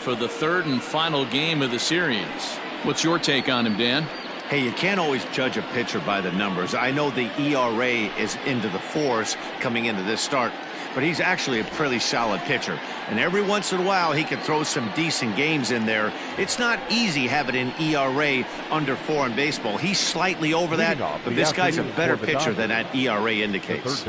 For the third and final game of the series. What's your take on him, Dan? Hey, you can't always judge a pitcher by the numbers. I know the ERA is into the fours coming into this start, but he's actually a pretty solid pitcher. And every once in a while, he can throw some decent games in there. It's not easy having an ERA under 4 in baseball. He's slightly over that, but this guy's a better pitcher than that ERA indicates.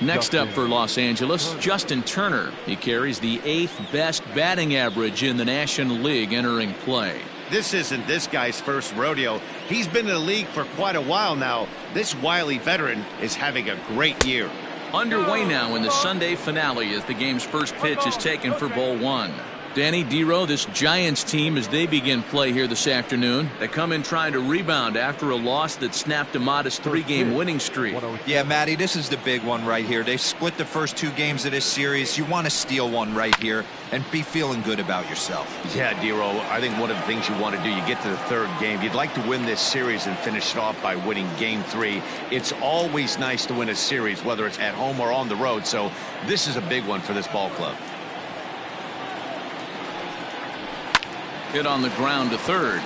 Next up for Los Angeles, Justin Turner. He carries the 8th best batting average in the National League entering play. This isn't this guy's first rodeo. He's been in the league for quite a while now. This wily veteran is having a great year. Underway now in the Sunday finale as the game's first pitch is taken for ball 1. Danny Dero, this Giants team, as they begin play here this afternoon, they come in trying to rebound after a loss that snapped a modest 3-game winning streak. Yeah, Matty, this is the big one right here. They've split the first 2 games of this series. You want to steal one right here and be feeling good about yourself. Yeah, Dero, I think one of the things you want to do, you get to the 3rd game, you'd like to win this series and finish it off by winning game 3. It's always nice to win a series, whether it's at home or on the road, so this is a big one for this ball club. Hit on the ground to 3rd.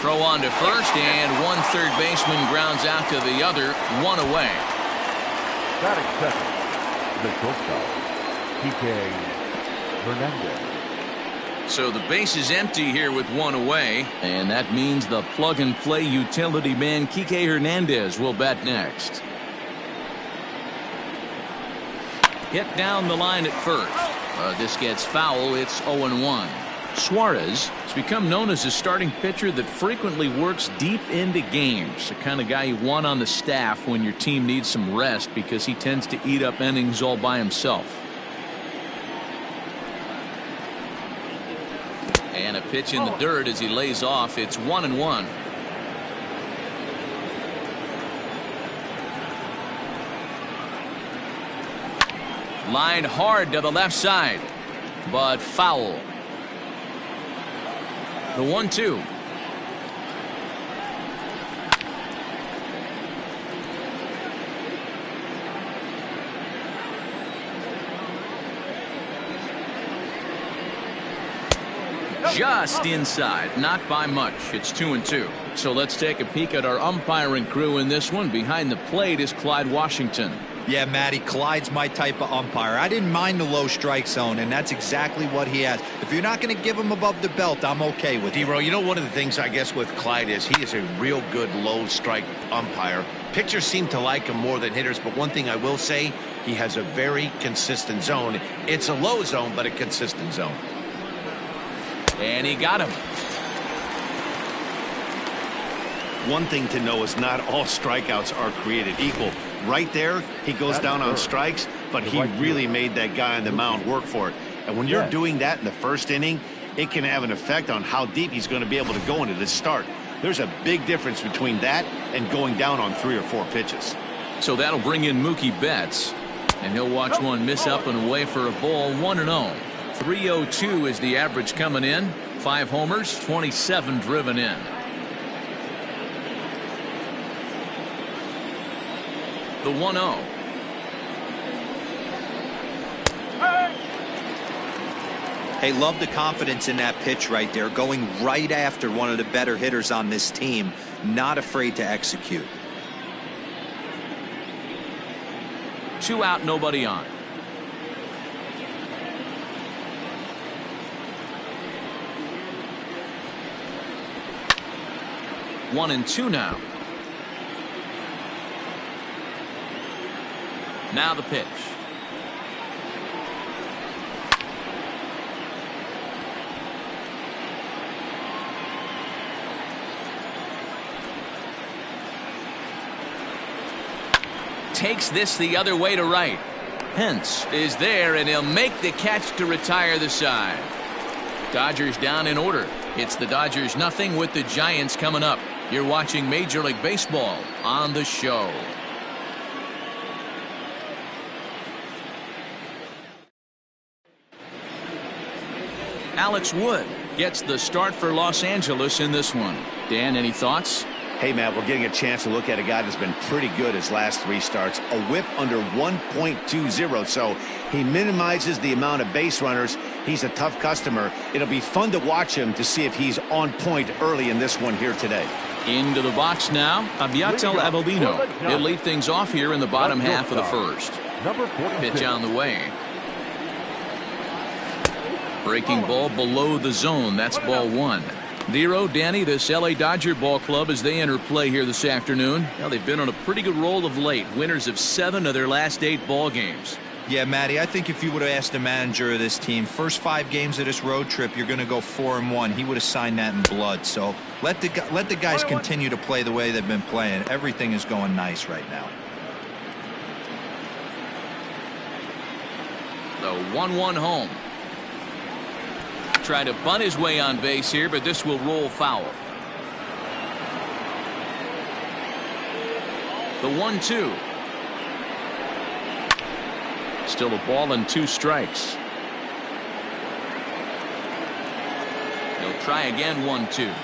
Throw on to 1st, and one third baseman grounds out to the other, 1 away. Batting second, the shortstop, PK Hernandez. So the base is empty here with 1 away, and that means the plug-and-play utility man Kike Hernandez will bat next. Hit down the line at 1st. This gets foul. It's 0-1. Suarez has become known as a starting pitcher that frequently works deep into games. The kind of guy you want on the staff when your team needs some rest because he tends to eat up innings all by himself. And a pitch in the dirt as he lays off. It's 1-1. Lined hard to the left side, but foul. The 1-2. Just inside, not by much. It's 2-2. So let's take a peek at our umpiring crew in this one. Behind the plate is Clyde Washington. Yeah, Matty, Clyde's my type of umpire. I didn't mind the low strike zone, and that's exactly what he has. If you're not going to give him above the belt, I'm okay with it. Dero, you know, one of the things I guess with Clyde is he is a real good low strike umpire. Pitchers seem to like him more than hitters, but one thing I will say, he has a very consistent zone. It's a low zone, but a consistent zone. And he got him. One thing to know is not all strikeouts are created equal. Right there, he goes down on strikes, but he really made that guy on the mound work for it. And when you're doing that in the 1st inning, it can have an effect on how deep he's going to be able to go into this start. There's a big difference between that and going down on 3 or 4 pitches. So that'll bring in Mookie Betts, and he'll watch one miss up and away for a ball. 1-0. 302 is the average coming in. 5 homers, 27 driven in. The 1-0. Hey, love the confidence in that pitch right there, going right after one of the better hitters on this team, not afraid to execute. 2 out, nobody on. One and 2 now. Now the pitch. Takes this the other way to right. Pence is there, and he'll make the catch to retire the side. Dodgers down in order. It's the Dodgers nothing with the Giants coming up. You're watching Major League Baseball on the show. Alex Wood gets the start for Los Angeles in this one. Dan, any thoughts? Hey, Matt, we're getting a chance to look at a guy that's been pretty good his last 3 starts. A whip under 1.20, so he minimizes the amount of base runners. He's a tough customer. It'll be fun to watch him to see if he's on point early in this one here today. Into the box now, Abiatel Avellino. He'll lead things off here in the bottom half of the first. Pitch on the way. Breaking ball below the zone. That's ball 1. Nero, Danny, this LA Dodger ball club as they enter play here this afternoon. Well, they've been on a pretty good roll of late. Winners of 7 of their last 8 ball games. Yeah, Matty, I think if you would have asked the manager of this team, first 5 games of this road trip, you're going to go 4-1. He would have signed that in blood. So let the guys continue to play the way they've been playing. Everything is going nice right now. The 1-1 home. Trying to bunt his way on base here, but this will roll foul. The 1-2. Still a ball and 2 strikes. He'll try again. 1-2.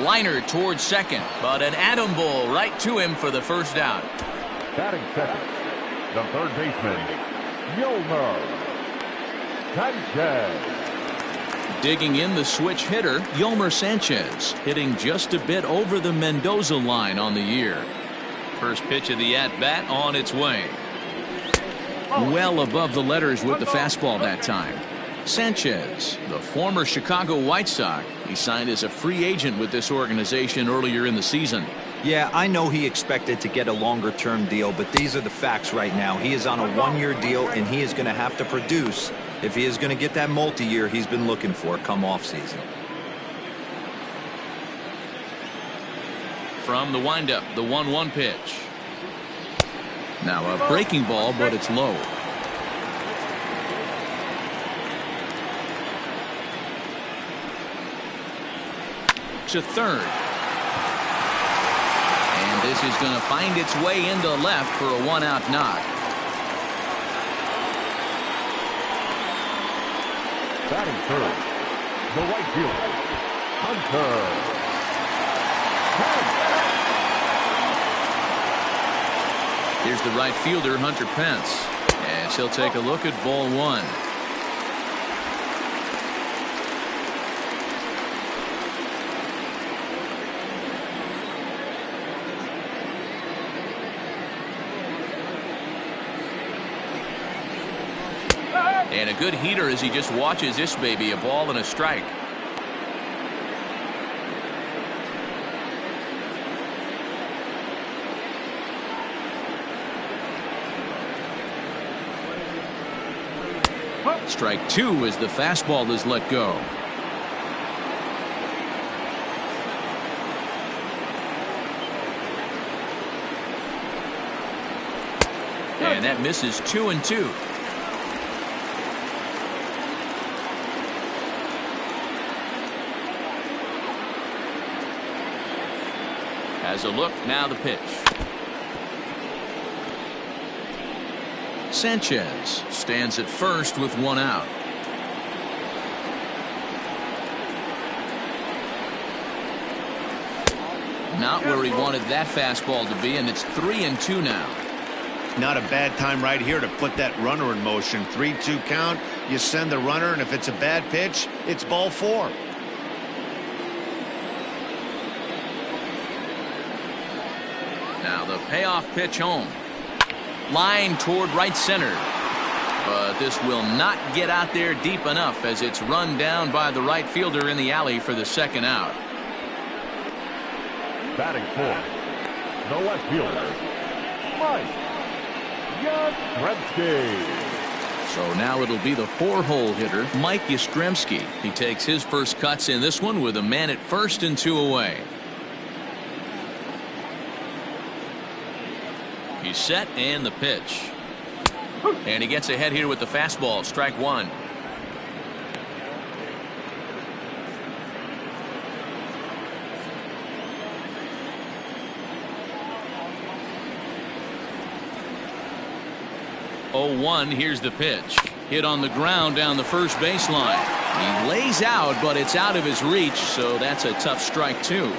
Liner towards second, but an atom ball right to him for the first out. Batting second, the third baseman, Yolmer Sanchez. Digging in the switch hitter, Yolmer Sanchez, hitting just a bit over the Mendoza line on the year. First pitch of the at-bat on its way. Well above the letters with the fastball that time. Sanchez, the former Chicago White Sox. He signed as a free agent with this organization earlier in the season. Yeah, I know he expected to get a longer-term deal, but these are the facts right now. He is on a 1-year deal, and he is going to have to produce if he is going to get that multi-year he's been looking for come off-season. From the windup, the 1-1 pitch. Now a breaking ball, but it's low. To third. And this is going to find its way into left for a 1-out knock. Batting third, the right fielder, Hunter. Here's the right fielder, Hunter Pence. As he'll take a look at ball 1. And a good heater as he just watches this baby, a ball and a strike. Strike 2 as the fastball is let go. And that misses 2-2. Has a look, now the pitch. Sanchez stands at first with 1 out. Not where he wanted that fastball to be, and it's 3-2 now. Not a bad time right here to put that runner in motion. 3-2 count, you send the runner, and if it's a bad pitch, it's ball 4. Now the payoff pitch home. Line toward right center. But this will not get out there deep enough as it's run down by the right fielder in the alley for the 2nd out. Batting fourth, the left fielder, Mike Yastrzemski. So now it'll be the 4-hole hitter, Mike Yastrzemski. He takes his first cuts in this one with a man at first and 2 away. He's set and the pitch. And he gets ahead here with the fastball. Strike 1. 0-1. Here's the pitch. Hit on the ground down the first baseline. He lays out, but it's out of his reach, so that's a tough strike, too.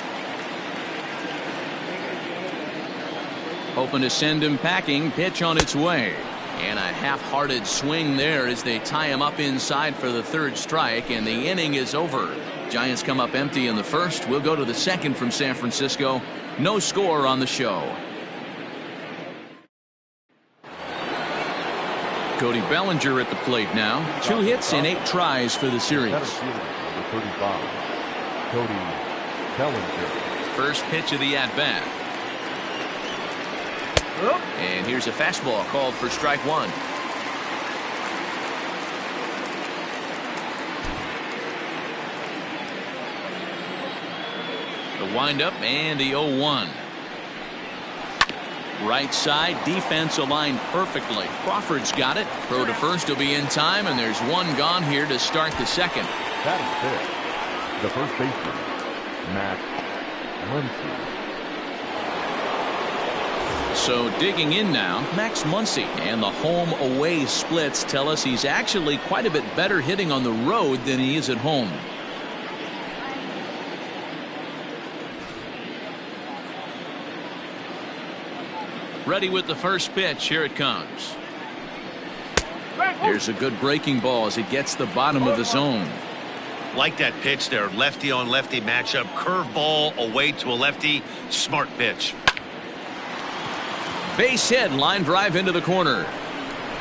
Hoping to send him packing. Pitch on its way. And a half-hearted swing there as they tie him up inside for the third strike, and the inning is over. Giants come up empty in the first. We'll go to the second from San Francisco. No score on the show. Cody Bellinger at the plate now. 2 hits in 8 tries for the series. Number 35, Cody Bellinger. First pitch of the at-bat. And here's a fastball called for strike 1. The windup and the 0-1. Right side defense aligned perfectly. Crawford's got it. Throw to first will be in time, and there's one gone here to start the second. That is it. The first baseman, Max Muncy. So digging in now, Max Muncy, and the home-away splits tell us he's actually quite a bit better hitting on the road than he is at home. Ready with the first pitch. Here it comes. There's a good breaking ball as it gets the bottom of the zone. Like that pitch there. Lefty on lefty matchup. Curveball away to a lefty. Smart pitch. Base hit, line drive into the corner.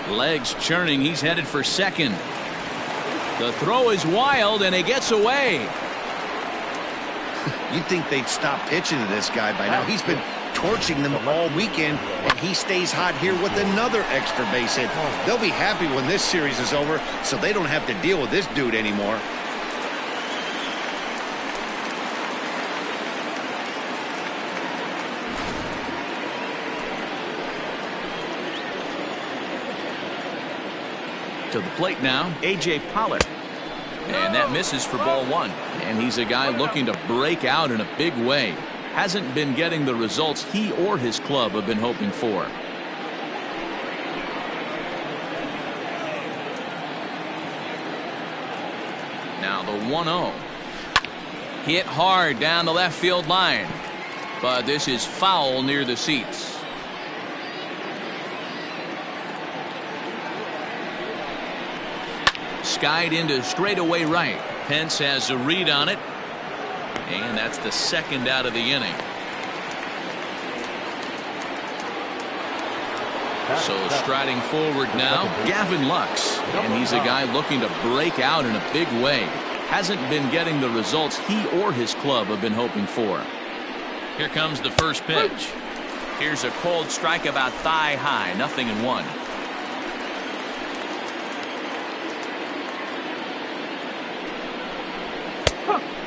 Legs churning. He's headed for second. The throw is wild, and it gets away. You'd think they'd stop pitching to this guy by now. He's been torching them all weekend, and he stays hot here with another extra base hit. They'll be happy when this series is over, so they don't have to deal with this dude anymore. To the plate now, A.J. Pollock. And that misses for ball 1. And he's a guy looking to break out in a big way. Hasn't been getting the results he or his club have been hoping for. Now the 1-0. Hit hard down the left field line. But this is foul near the seats. Skied into straightaway right. Pence has a read on it. And that's the second out of the inning. So striding forward now, Gavin Lux. And he's a guy looking to break out in a big way. Hasn't been getting the results he or his club have been hoping for. Here comes the first pitch. Here's a cold strike about thigh high. 0-1.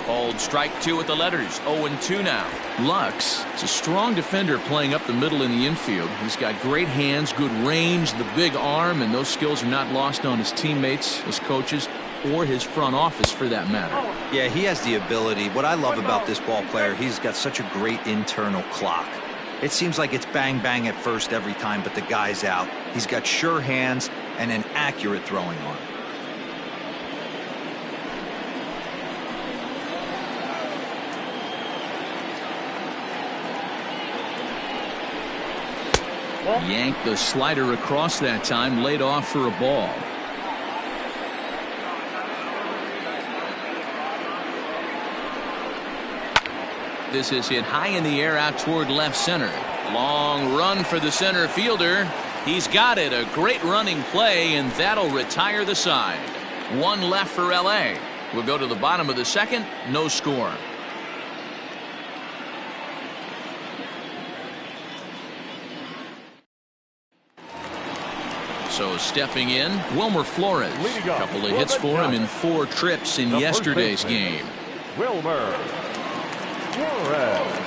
Called strike 2 with the letters. 0-2 now. Lux is a strong defender playing up the middle in the infield. He's got great hands, good range, the big arm, and those skills are not lost on his teammates, his coaches, or his front office for that matter. Yeah, he has the ability. What I love about this ball player, he's got such a great internal clock. It seems like it's bang bang at first every time, but the guy's out. He's got sure hands and an accurate throwing arm. Yanked the slider across that time, laid off for a ball. This is hit high in the air out toward left center. Long run for the center fielder. He's got it. A great running play, and that'll retire the side. One left for L.A. We'll go to the bottom of the second. No score. So stepping in, Wilmer Flores. A couple of hits for him in 4 trips in yesterday's game. Wilmer Flores.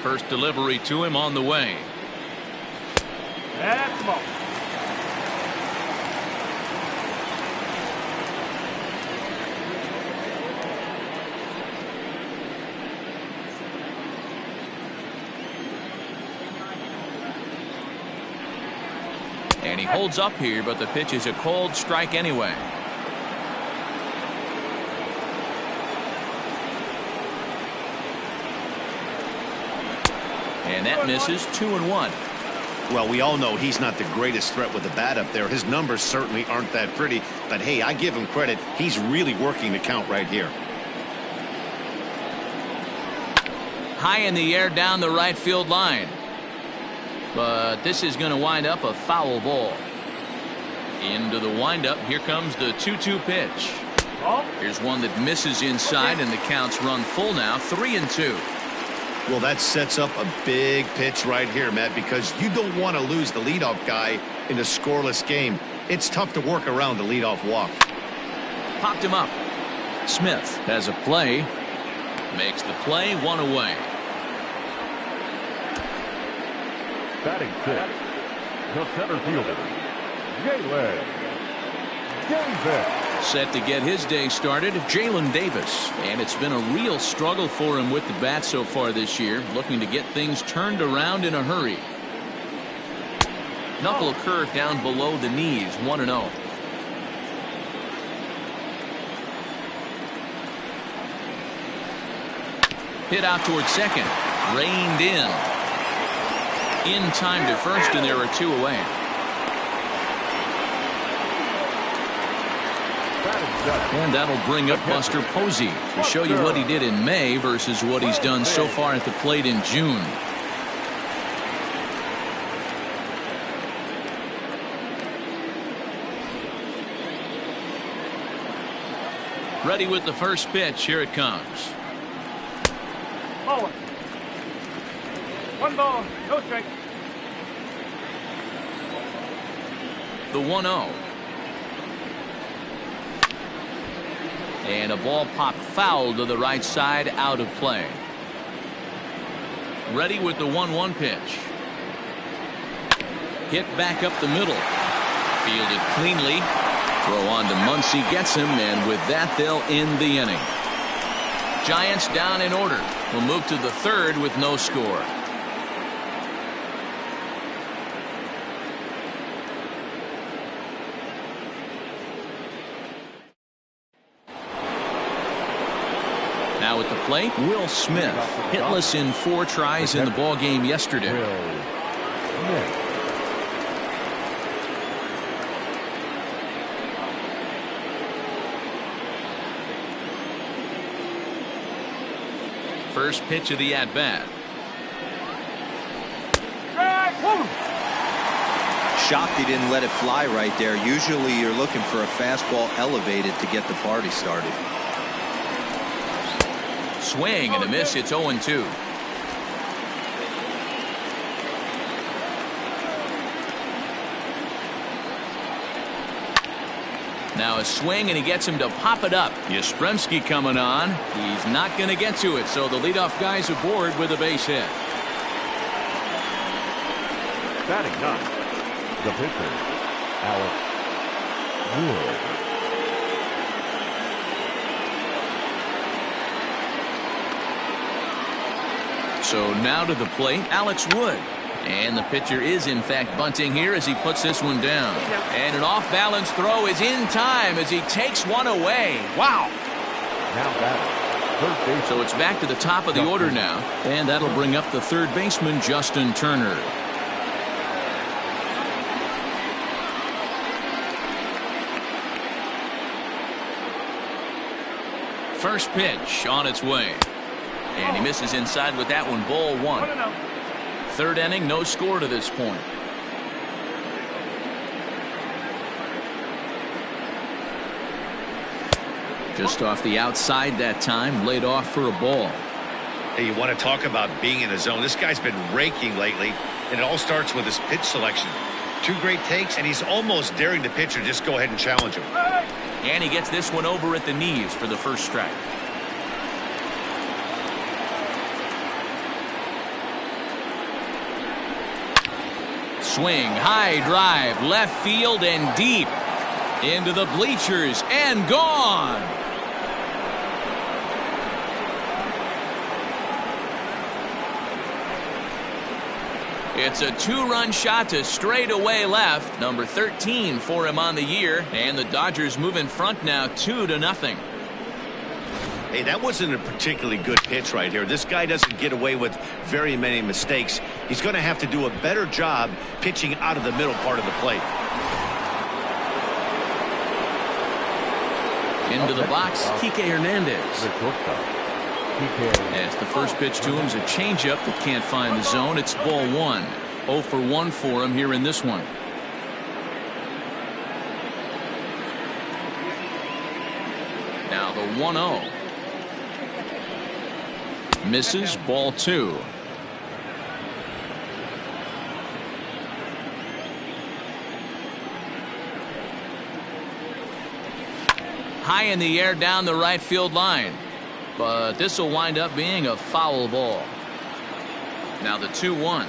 First delivery to him on the way. That's ball. And he holds up here, but the pitch is a cold strike anyway. And that misses. 2-1. Well, we all know he's not the greatest threat with the bat up there. His numbers certainly aren't that pretty. But, hey, I give him credit. He's really working the count right here. High in the air down the right field line. But this is going to wind up a foul ball. Into the windup. Here comes the 2-2 pitch. Here's one that misses inside, and the count's run full now. 3-2. Well, that sets up a big pitch right here, Matt, because you don't want to lose the leadoff guy in a scoreless game. It's tough to work around the leadoff walk. Popped him up. Smith has a play. Makes the play. 1 away. Batting 6, the center fielder, Jalen Davis. Set to get his day started, Jalen Davis. And it's been a real struggle for him with the bat so far this year, looking to get things turned around in a hurry. Knuckle curve down below the knees. 1-0. Hit out towards second. Reined in. In time to first, and there are 2 away. And that'll bring up Buster Posey to show you what he did in May versus what he's done so far at the plate in June. Ready with the first pitch. Here it comes. Ball. 1 ball, no strike. The 1-0. And a ball popped foul to the right side, out of play. Ready with the 1-1 pitch. Hit back up the middle. Fielded cleanly. Throw on to Muncy, gets him, and with that they'll end the inning. Giants down in order. Will move to the 3rd with no score. Now at the plate, Will Smith, hitless in 4 tries in the ball game yesterday. First pitch of the at-bat. Shocked he didn't let it fly right there. Usually you're looking for a fastball elevated to get the party started. Swing and a miss. It's 0-2. Now a swing, and he gets him to pop it up. Yastrzemski coming on. He's not going to get to it, so the leadoff guy's aboard with a base hit. Batting 9, the pitcher, Alex Wood. So now to the plate, Alex Wood. And the pitcher is in fact bunting here as he puts this one down. And an off-balance throw is in time as he takes one away. Wow. Now batting, third baseman. So it's back to the top of the order now. And that'll bring up the third baseman, Justin Turner. First pitch on its way. And he misses inside with that one. Ball 1. Third inning, no score to this point. Just off the outside that time, laid off for a ball. Hey, you want to talk about being in the zone? This guy's been raking lately, and it all starts with his pitch selection. 2 great takes, and he's almost daring the pitcher just go ahead and challenge him. And he gets this one over at the knees for the first strike. Swing, high drive, left field and deep into the bleachers and gone. It's a 2-run shot to straightaway left. Number 13 for him on the year. And the Dodgers move in front now 2-0. Hey, that wasn't a particularly good pitch right here. This guy doesn't get away with very many mistakes. He's going to have to do a better job pitching out of the middle part of the plate. Into the box, Kike Hernandez. As the first pitch to him is a changeup that can't find the zone. It's ball 1. 0 for 1 for him here in this one. Now the 1-0. Misses, ball 2. High in the air down the right field line. But this will wind up being a foul ball. Now the 2-1.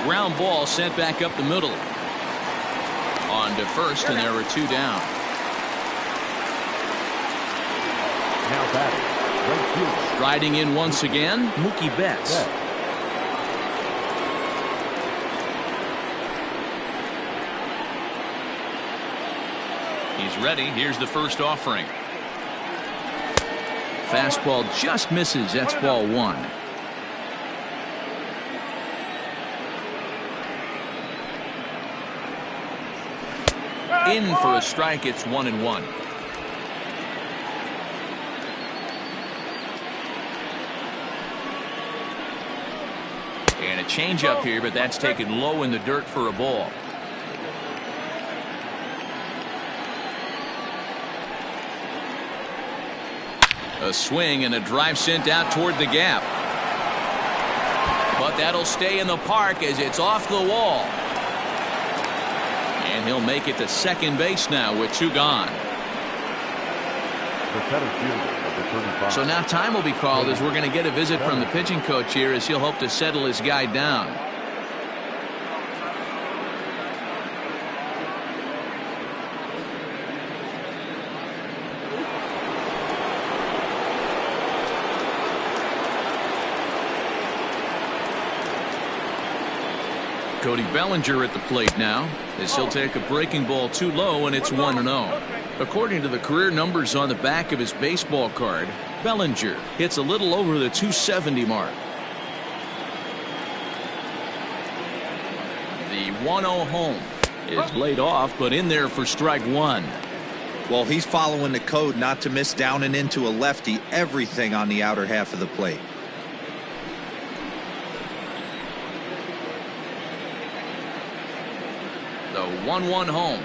Ground ball sent back up the middle. On to first, and there were 2 down. Now batting, right field. Riding in once again, Mookie Betts. He's ready. Here's the first offering. Fastball just misses. That's ball 1. In for a strike. It's 1-1. And a changeup here, but that's taken low in the dirt for a ball. A swing and a drive sent out toward the gap. But that'll stay in the park as it's off the wall. And he'll make it to second base now with 2 gone. The center fielder, number 35. So now time will be called as we're going to get a visit from the pitching coach here as he'll hope to settle his guy down. Cody Bellinger at the plate now as he'll take a breaking ball too low, and it's 1-0. According to the career numbers on the back of his baseball card, Bellinger hits a little over the 270 mark. The 1-0 home is laid off, but in there for strike 1. Well, he's following the code not to miss down and into a lefty. Everything on the outer half of the plate. The 1-1 home.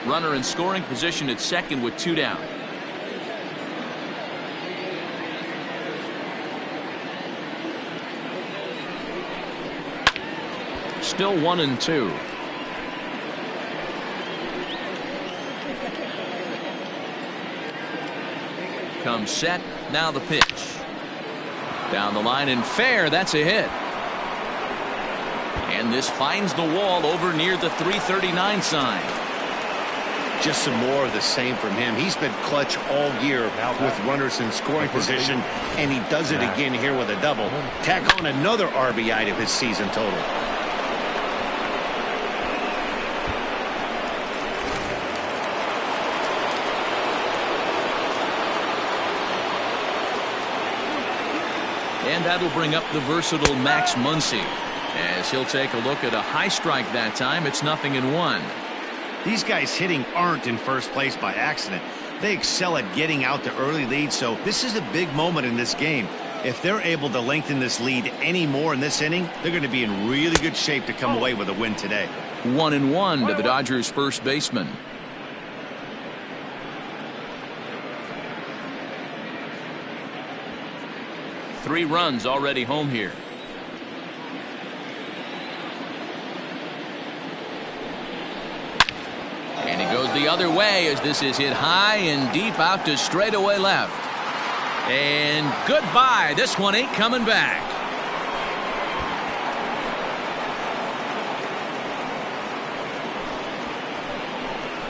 Runner in scoring position at second with 2 down. Still 1-2. Comes set. Now the pitch. Down the line and fair. That's a hit. And this finds the wall over near the 339 sign. Just some more of the same from him. He's been clutch all year with runners in scoring position, and he does it again here with a double. Tack on another RBI to his season total. And that'll bring up the versatile Max Muncy as he'll take a look at a high strike that time. It's 0-1. These guys hitting aren't in first place by accident. They excel at getting out to early leads, so this is a big moment in this game. If they're able to lengthen this lead any more in this inning, they're going to be in really good shape to come away with a win today. 1-1 to the Dodgers first baseman. Three runs already home here. And he goes the other way as this is hit high and deep out to straightaway left. And goodbye. This one ain't coming back.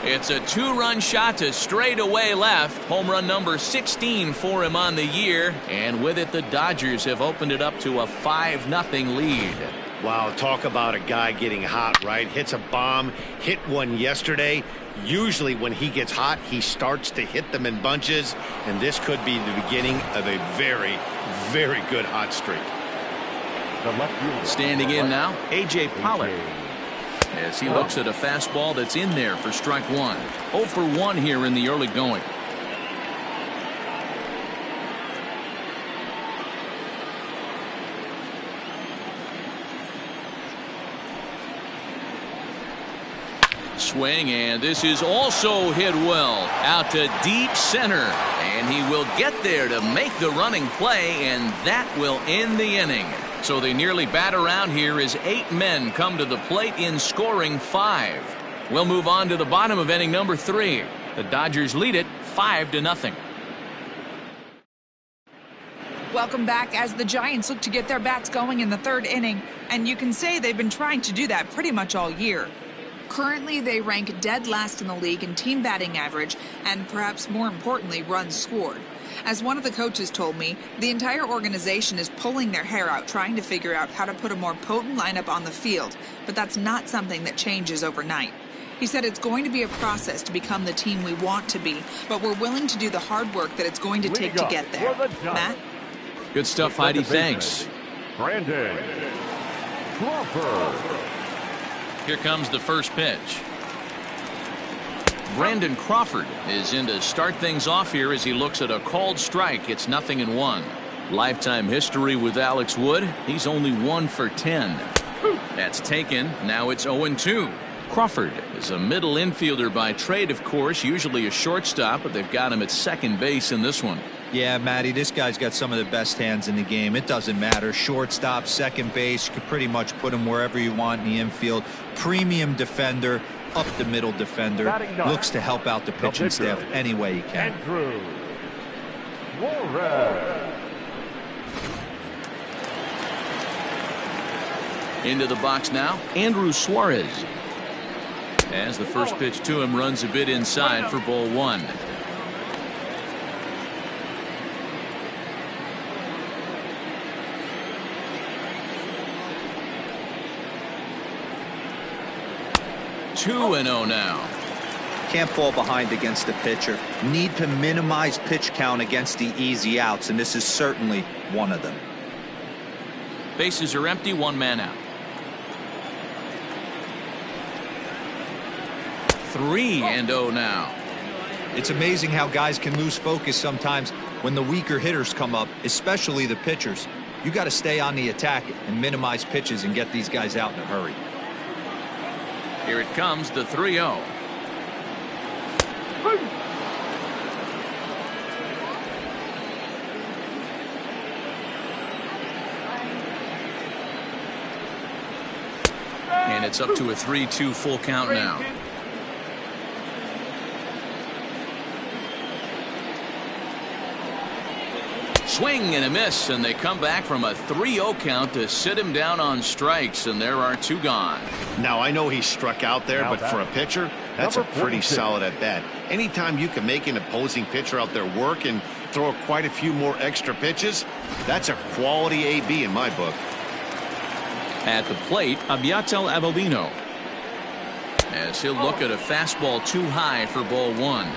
It's a 2-run shot to straightaway left. Home run number 16 for him on the year. And with it, the Dodgers have opened it up to a 5-0 lead. Wow, talk about a guy getting hot, right? Hits a bomb, hit one yesterday. Usually when he gets hot, he starts to hit them in bunches. And this could be the beginning of a very, very good hot streak. Standing in now, A.J. Pollock. As he looks at a fastball that's in there for strike one. 0 for 1 here in the early going. Swing, and this is also hit well out to deep center, and he will get there to make the running play, and that will end the inning. So they nearly bat around here as 8 men come to the plate in scoring 5. We'll move on to the bottom of inning number 3. The Dodgers lead it 5-0. Welcome back as the Giants look to get their bats going in the 3rd inning, and you can say they've been trying to do that pretty much all year. Currently, they rank dead last in the league in team batting average and, perhaps more importantly, runs scored. As one of the coaches told me, the entire organization is pulling their hair out trying to figure out how to put a more potent lineup on the field, but that's not something that changes overnight. He said it's going to be a process to become the team we want to be, but we're willing to do the hard work that it's going to take to get there. Matt? Good stuff, Heidi. Thanks. Brandon Crawford. Here comes the first pitch. Brandon Crawford is in to start things off here as he looks at a called strike. It's 0-1. Lifetime history with Alex Wood. He's only 1 for 10. That's taken. Now it's 0-2. Crawford is a middle infielder by trade, of course, usually a shortstop, but they've got him at second base in this one. Yeah, Matty, this guy's got some of the best hands in the game. It doesn't matter. Shortstop, second base, you could pretty much put him wherever you want in the infield. Premium defender, up the middle defender. Looks to help out the pitching staff any way he can. Andrew Suarez. Into the box now, Andrew Suarez. As the first pitch to him runs a bit inside for ball 1. Two and 0 now. Can't fall behind against the pitcher. Need to minimize pitch count against the easy outs, and this is certainly one of them. Bases are empty, 1 man out. 3-0 now. It's amazing how guys can lose focus sometimes when the weaker hitters come up, especially the pitchers. You got to stay on the attack and minimize pitches and get these guys out in a hurry. Here it comes, the 3-0. And it's up to a 3-2 full count now. Swing and a miss, and they come back from a 3-0 count to sit him down on strikes, and there are 2 gone. Now, I know he struck out there, but for a pitcher, that's a pretty solid at bat. Anytime you can make an opposing pitcher out there work and throw quite a few more extra pitches, that's a quality AB in my book. At the plate, Abiatel Avellino. As he'll look at a fastball too high for ball 1.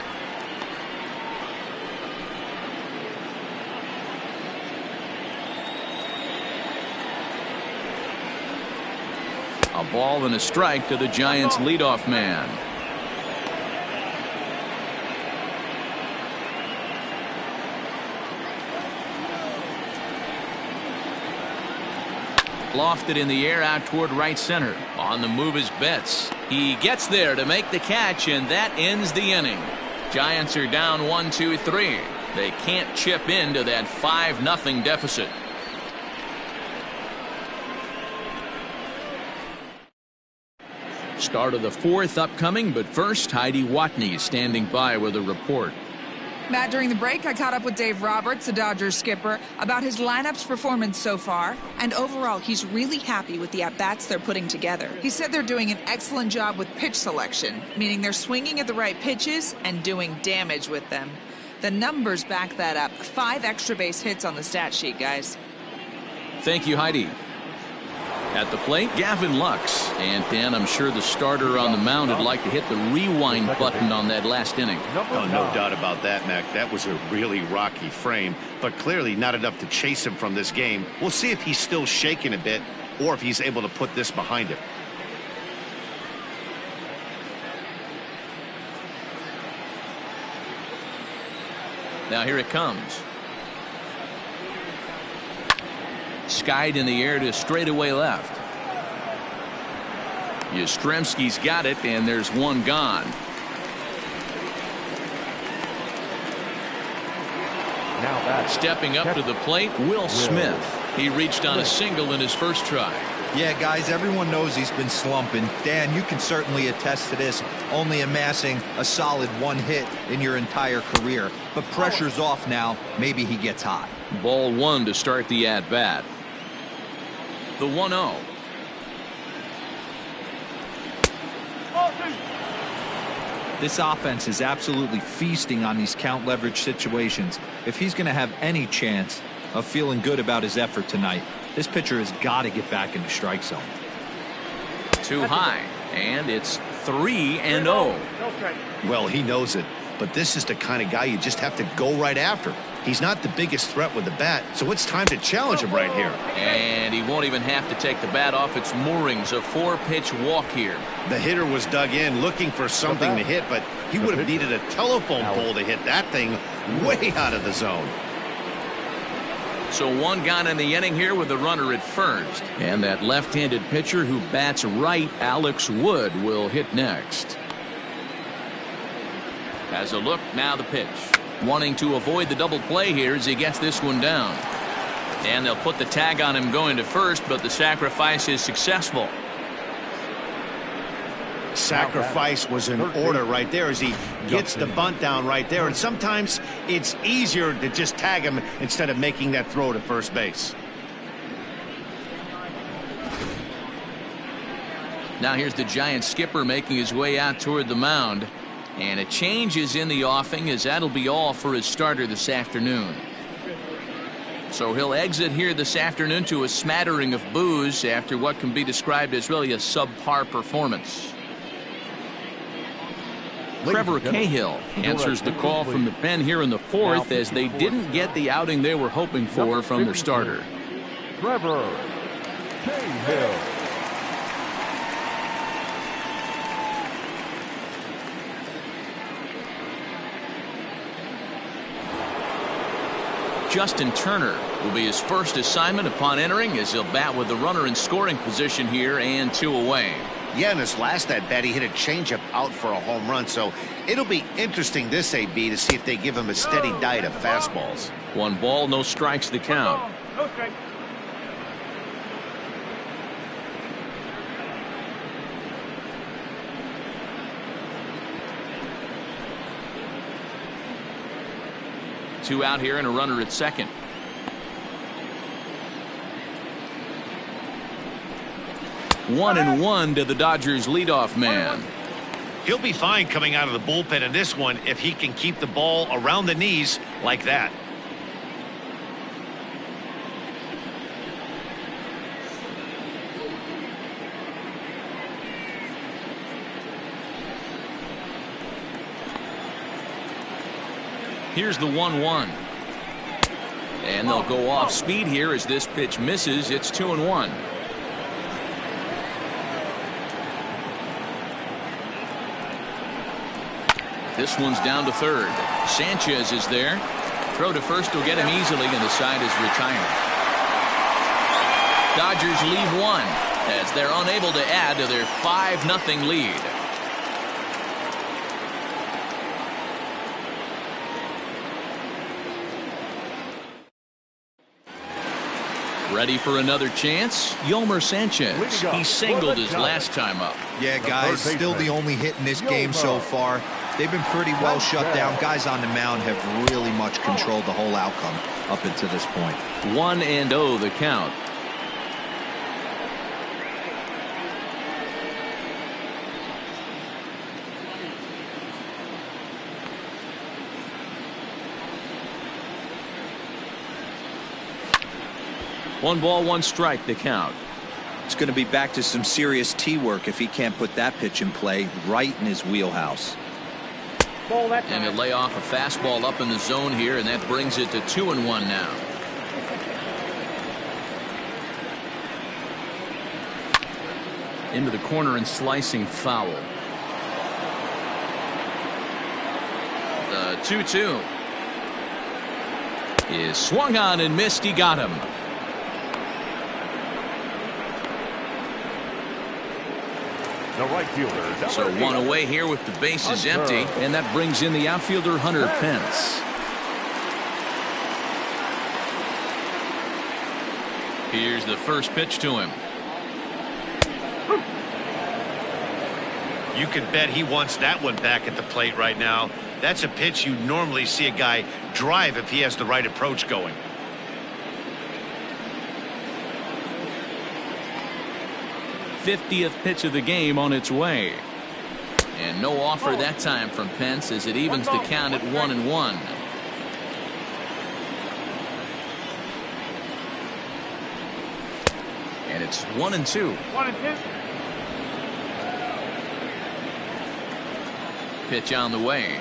A ball and a strike to the Giants' leadoff man. Lofted in the air out toward right center. On the move is Betts. He gets there to make the catch, and that ends the inning. Giants are down 1-2-3. They can't chip into that 5-0 deficit. Start of the 4th upcoming, but first, Heidi Watney standing by with a report. Matt, during the break, I caught up with Dave Roberts, the Dodgers skipper, about his lineup's performance so far. And overall, he's really happy with the at-bats they're putting together. He said they're doing an excellent job with pitch selection, meaning they're swinging at the right pitches and doing damage with them. The numbers back that up. 5 extra base hits on the stat sheet, guys. Thank you, Heidi. At the plate, Gavin Lux. And Dan, I'm sure the starter on the mound would like to hit the rewind button on that last inning. Oh, no doubt about that, Mac. That was a really rocky frame, but clearly not enough to chase him from this game. We'll see if he's still shaking a bit or if he's able to put this behind him. Now here it comes. Skied in the air to straightaway left. Yastrzemski's got it, and there's one gone. Now back. Stepping up to the plate, Will Smith. He reached on a single in his first try. Yeah, guys, everyone knows he's been slumping. Dan, you can certainly attest to this, only amassing a solid 1 hit in your entire career. But pressure's off now. Maybe he gets hot. Ball 1 to start the at-bat. The 1-0. This offense is absolutely feasting on these count leverage situations. If he's going to have any chance of feeling good about his effort tonight, this pitcher has got to get back in the strike zone. Too high, and it's 3-0. Well, he knows it, but this is the kind of guy you just have to go right after. He's not the biggest threat with the bat, so it's time to challenge him right here. And he won't even have to take the bat off its moorings. A 4-pitch walk here. The hitter was dug in looking for something to hit, but he would have needed a telephone pole to hit that thing way out of the zone. So 1 gone in the inning here with the runner at first. And that left-handed pitcher who bats right, Alex Wood, will hit next. Has a look, now the pitch. Wanting to avoid the double play here as he gets this one down. And they'll put the tag on him going to first, but the sacrifice is successful. Sacrifice was in order right there as he gets the bunt down right there. And sometimes it's easier to just tag him instead of making that throw to first base. Now here's the Giants skipper making his way out toward the mound. And a change is in the offing, as that'll be all for his starter this afternoon. So he'll exit here this afternoon to a smattering of boos after what can be described as really a subpar performance. Trevor Cahill answers the call from the pen here in the 4th as they didn't get the outing they were hoping for from their starter. Trevor Cahill. Justin Turner will be his first assignment upon entering, as he'll bat with the runner in scoring position here and 2 away. Yeah, in his last at bat, he hit a changeup out for a home run, so it'll be interesting this AB to see if they give him a steady diet of fastballs. 1 ball, no strikes the count. No strike. Two out here and a runner at second. One and one to the Dodgers leadoff man. He'll be fine coming out of the bullpen in this one if he can keep the ball around the knees like that. Here's the 1-1. And they'll go off speed here as this pitch misses. It's 2-1. This one's down to third. Sanchez is there. Throw to first will get him easily, and the side is retired. Dodgers leave 1 as they're unable to add to their 5-0 lead. Ready for another chance? Yomer Sanchez. He singled his last time up. Yeah, guys, still the only hit in this game so far. They've been pretty well shut down. Guys on the mound have really much controlled the whole outcome up until this point. 1-0 the count. One ball, one strike, the count. It's going to be back to some serious tee work if he can't put that pitch in play right in his wheelhouse. And he'll lay off a fastball up in the zone here, and that brings it to 2-1 now. Into the corner and slicing foul. The 2-2 is swung on and missed. He got him. The right fielder. So one away here with the bases empty, and that brings in the outfielder Hunter Pence. Here's the first pitch to him. You can bet he wants that one back at the plate right now. That's a pitch you normally see a guy drive if he has the right approach going. '50th pitch of the game on its way. And no offer that time from Pence as it evens the count at 1-1. And it's 1-2. 1-2. Pitch on the way.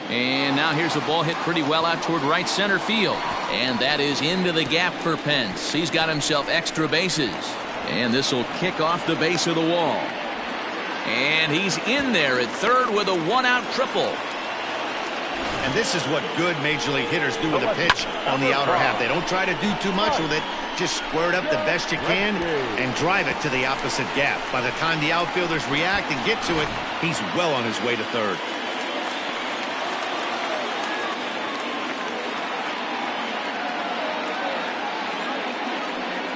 And now here's a ball hit pretty well out toward right center field. And that is into the gap for Pence. He's got himself extra bases. And this will kick off the base of the wall. And he's in there at third with a one-out triple. And this is what good major league hitters do with a pitch on the outer half. They don't try to do too much with it. Just square it up the best you can and drive it to the opposite gap. By the time the outfielders react and get to it, he's well on his way to third.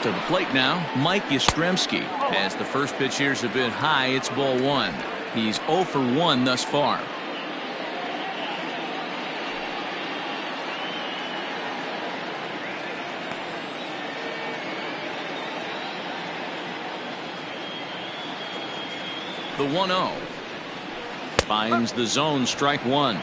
To the plate now, Mike Yastrzemski. As the first pitch here's a bit high, it's ball one. He's 0 for 1 thus far. The 1-0 finds the zone, strike one.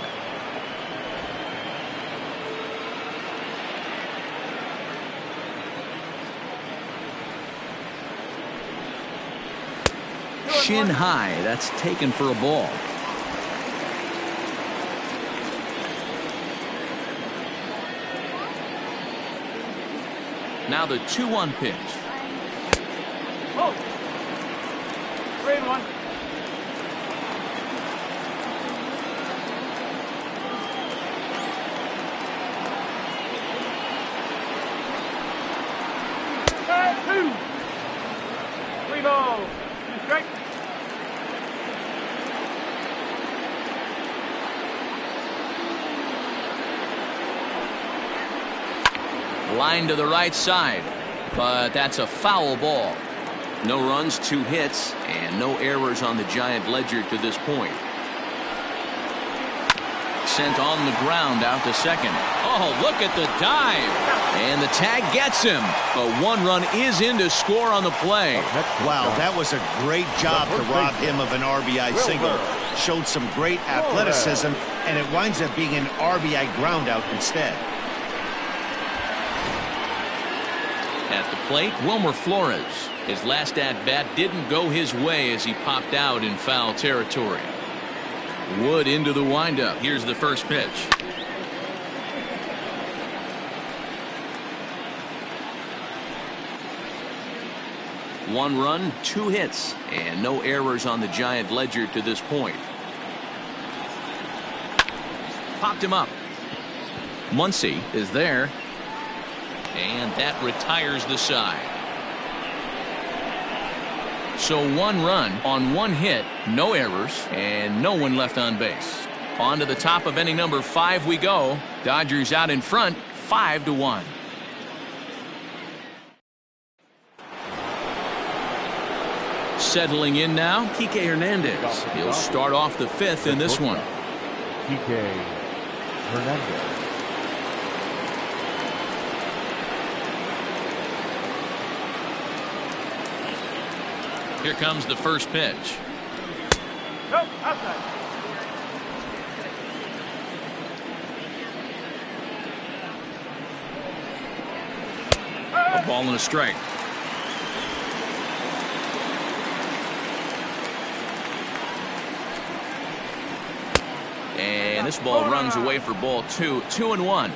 Shin high, that's taken for a ball. Now the 2-1 pitch. Oh. 3-1. Two. 3 balls. 2 strikes. Line to the right side, but that's a foul ball. No runs, 2 hits, and no errors on the Giant ledger to this point. Sent on the ground out to second. Oh, look at the dive. And the tag gets him. But 1 run is in to score on the play. Wow, that was a great job to rob him of an RBI single. Showed some great athleticism, and it winds up being an RBI groundout instead. At the plate, Wilmer Flores. His last at-bat didn't go his way as he popped out in foul territory. Wood into the windup. Here's the first pitch. One run, 2 hits, and no errors on the Giant ledger to this point. Popped him up. Muncy is there. And that retires the side. So 1 run on 1 hit, no errors, and no one left on base. On to the top of inning number 5 we go. Dodgers out in front, 5-1. Settling in now, Kike Hernandez. He'll start off the fifth in this one. Kike Hernandez. Here comes the first pitch. Nope, outside. A ball and a strike. And this ball runs away for ball two. 2-1.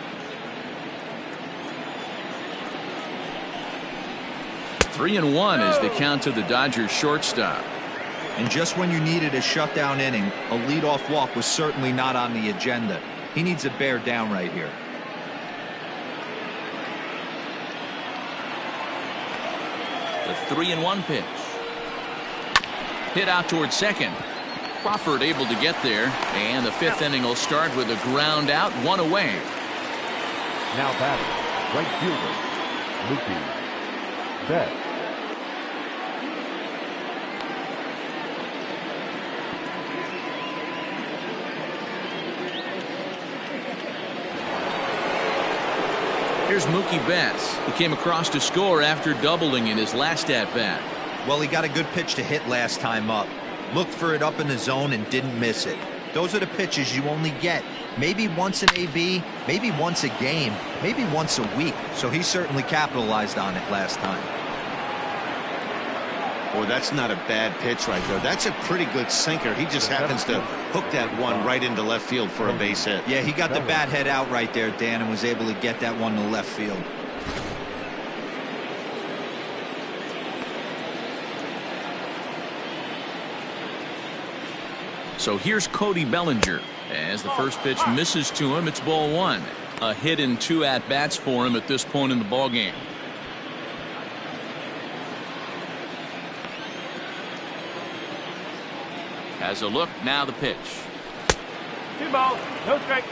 3-1 is the count to the Dodgers shortstop. And just when you needed a shutdown inning, a leadoff walk was certainly not on the agenda. He needs to bear down right here. The 3-1 pitch. Hit out towards second. Crawford able to get there, and the fifth inning will start with a ground out, one away. Now batting, right fielder, Mookie Betts. Here's Mookie Betts. He came across to score after doubling in his last at-bat. Well, he got a good pitch to hit last time up. Looked for it up in the zone and didn't miss it. Those are the pitches you only get maybe once an AB, maybe once a game, maybe once a week. So he certainly capitalized on it last time. Boy, that's not a bad pitch right there. That's a pretty good sinker. He just happens to hook that one right into left field for a base hit. Yeah, he got the bat head out right there, Dan, and was able to get that one to left field. So here's Cody Bellinger. As the first pitch misses to him, it's ball one. A hit in 2 at-bats for him at this point in the ballgame. Has a look, now the pitch. 2 balls, no strike.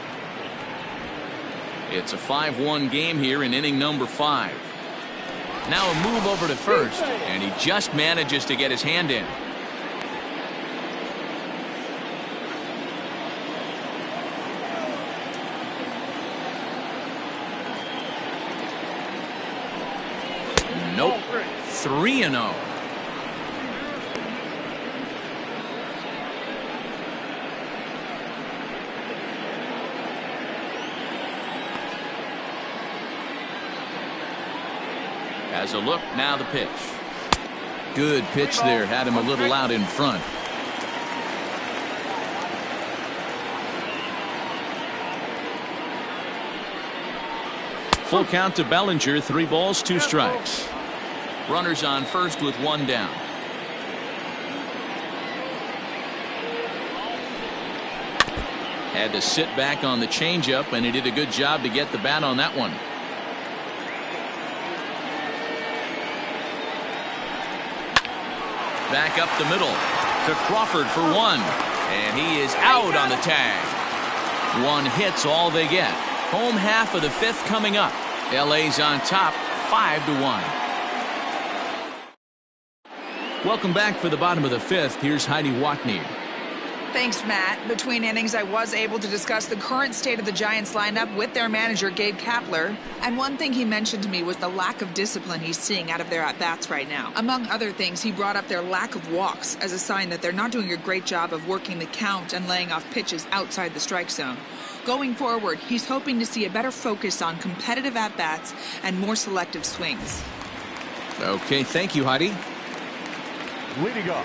It's a 5-1 game here in inning number 5. Now a move over to first, and he just manages to get his hand in. Nope. 3-0. Has a look, now the pitch. Good pitch there, had him a little out in front. Full count to Bellinger, 3 balls, 2 strikes. Runners on first with 1 down. Had to sit back on the changeup, and he did a good job to get the bat on that one. Back up the middle to Crawford for 1, and he is out on the tag. 1 hit's all they get. Home half of the 5th coming up. LA's on top, 5-1. Welcome back for the bottom of the 5th. Here's Heidi Watney. Thanks, Matt. Between innings, I was able to discuss the current state of the Giants lineup with their manager, Gabe Kapler. And one thing he mentioned to me was the lack of discipline he's seeing out of their at-bats right now. Among other things, he brought up their lack of walks as a sign that they're not doing a great job of working the count and laying off pitches outside the strike zone. Going forward, he's hoping to see a better focus on competitive at-bats and more selective swings. Okay, thank you, Heidi. Leading up.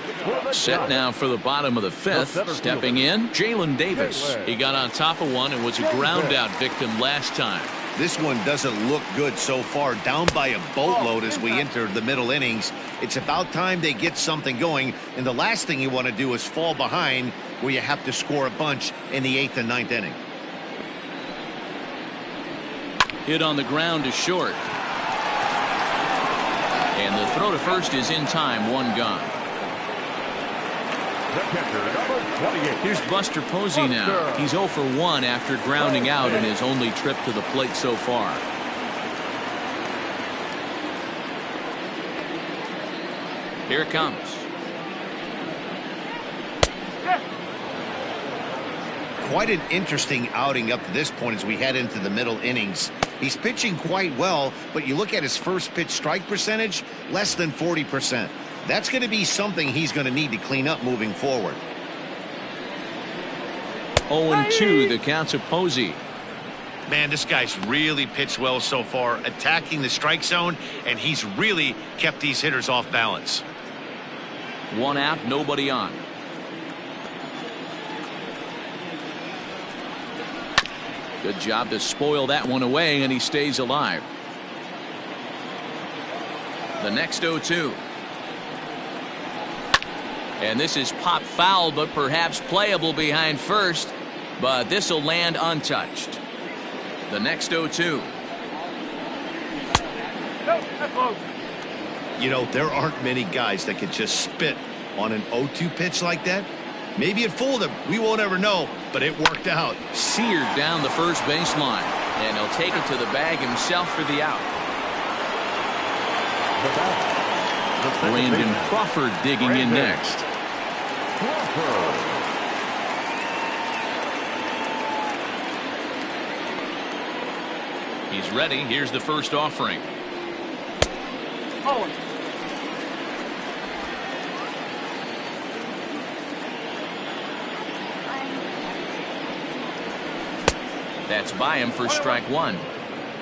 Set now for the bottom of the 5th. Stepping in, Jalen Davis. He got on top of one and was a ground out victim last time. This one doesn't look good so far. Down by a boatload as we enter the middle innings. It's about time they get something going. And the last thing you want to do is fall behind where you have to score a bunch in the 8th and 9th inning. Hit on the ground to short. And the throw to first is in time, 1 gone. The catcher, number 28. Here's Buster Posey now. He's 0 for 1 after grounding out in his only trip to the plate so far. Here it comes. quite an interesting outing up to this point as we head into the middle innings. He's pitching quite well, but you look at his first pitch strike percentage, less than 40%. That's going to be something he's going to need to clean up moving forward. 0-2, the count to Posey. Man, this guy's really pitched well so far, attacking the strike zone, and he's really kept these hitters off balance. 1 out, nobody on. Good job to spoil that one away, and he stays alive. The next 0-2. And this is popped foul, but perhaps playable behind first. But this will land untouched. The next 0-2. You know, there aren't many guys that can just spit on an 0-2 pitch like that. Maybe it fooled him. We won't ever know, but it worked out. Seared down the first baseline, and he'll take it to the bag himself for the out. Brandon Crawford digging in next. He's ready. Here's the first offering. Oh. That's by him for strike 1.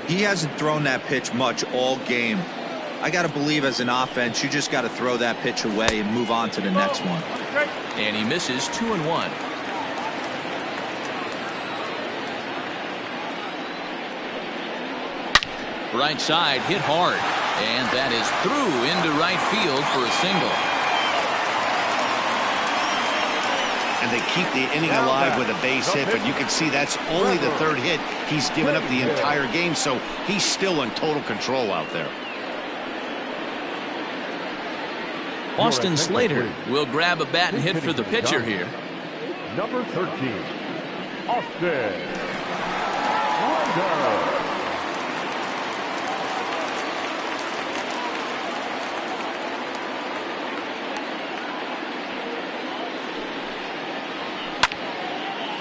He hasn't thrown that pitch much all game. I got to believe as an offense, you just got to throw that pitch away and move on to the next one. And he misses 2-1. Right side hit hard, and that is through into right field for a single. And they keep the inning alive with a base hit, but you can see that's only the third hit he's given up the entire game, so he's still in total control out there. Austin Slater will grab a bat and hit for the pitcher here. Number 13, Austin Slater.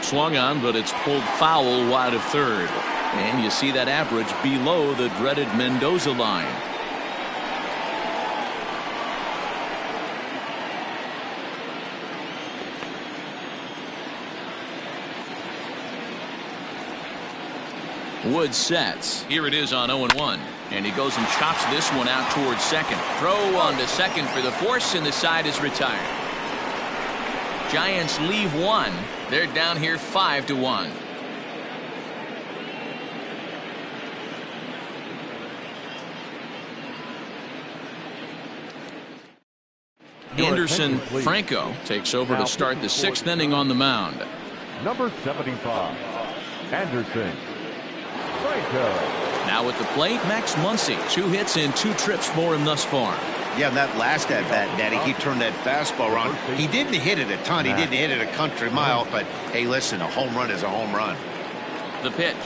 Swung on, but it's pulled foul wide of third. And you see that average below the dreaded Mendoza line. Wood sets. Here it is on 0-1. And he goes and chops this one out towards second. Throw on to second for the force, and the side is retired. Giants leave one. They're down here 5-1. Anderson Franco takes over to start the 6th inning on the mound. Number 75, Anderson Franco. Now at the plate, Max Muncy. 2 hits and 2 trips for him thus far. Yeah, and that last at-bat, Daddy, he turned that fastball around. He didn't hit it a ton. He didn't hit it a country mile, but, hey, listen, a home run is a home run. The pitch.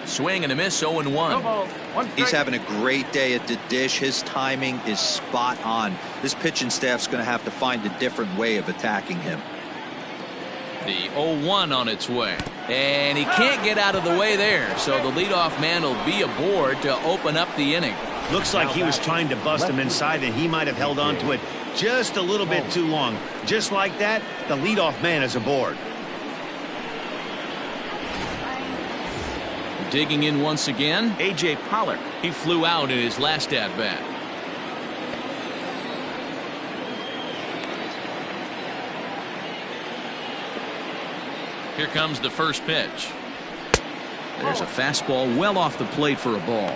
Swing and a miss, 0-1. He's having a great day at the dish. His timing is spot on. This pitching staff's going to have to find a different way of attacking him. The 0-1 on its way. And he can't get out of the way there, so the leadoff man will be aboard to open up the inning. Looks like he was trying to bust him inside, and he might have held on to it just a little bit too long. Just like that, the leadoff man is aboard. Digging in once again, A.J. Pollock. He flew out in his last at-bat. Here comes the first pitch. There's a fastball well off the plate for a ball.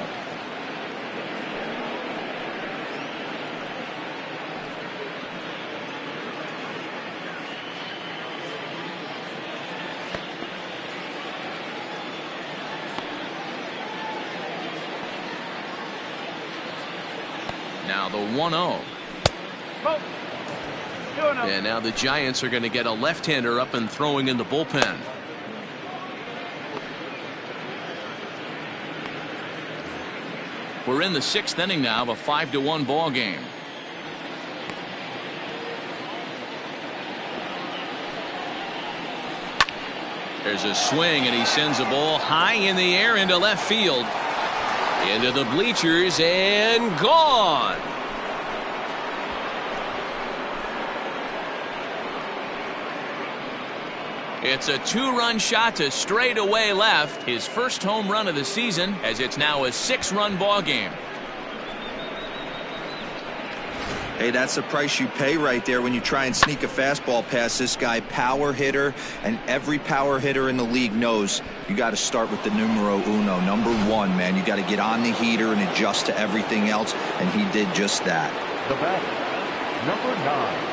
Now the 1-0. And now the Giants are going to get a left-hander up and throwing in the bullpen. We're in the 6th inning now of a 5-1 ball game. There's a swing, and he sends a ball high in the air into left field. Into the bleachers and gone. It's a 2-run shot to straightaway left. His first home run of the season, as it's now a 6-run ball game. Hey, that's the price you pay right there when you try and sneak a fastball past this guy. Power hitter, and every power hitter in the league knows you got to start with the numero uno, number 1, man. You got to get on the heater and adjust to everything else, and he did just that. The batter, number 9.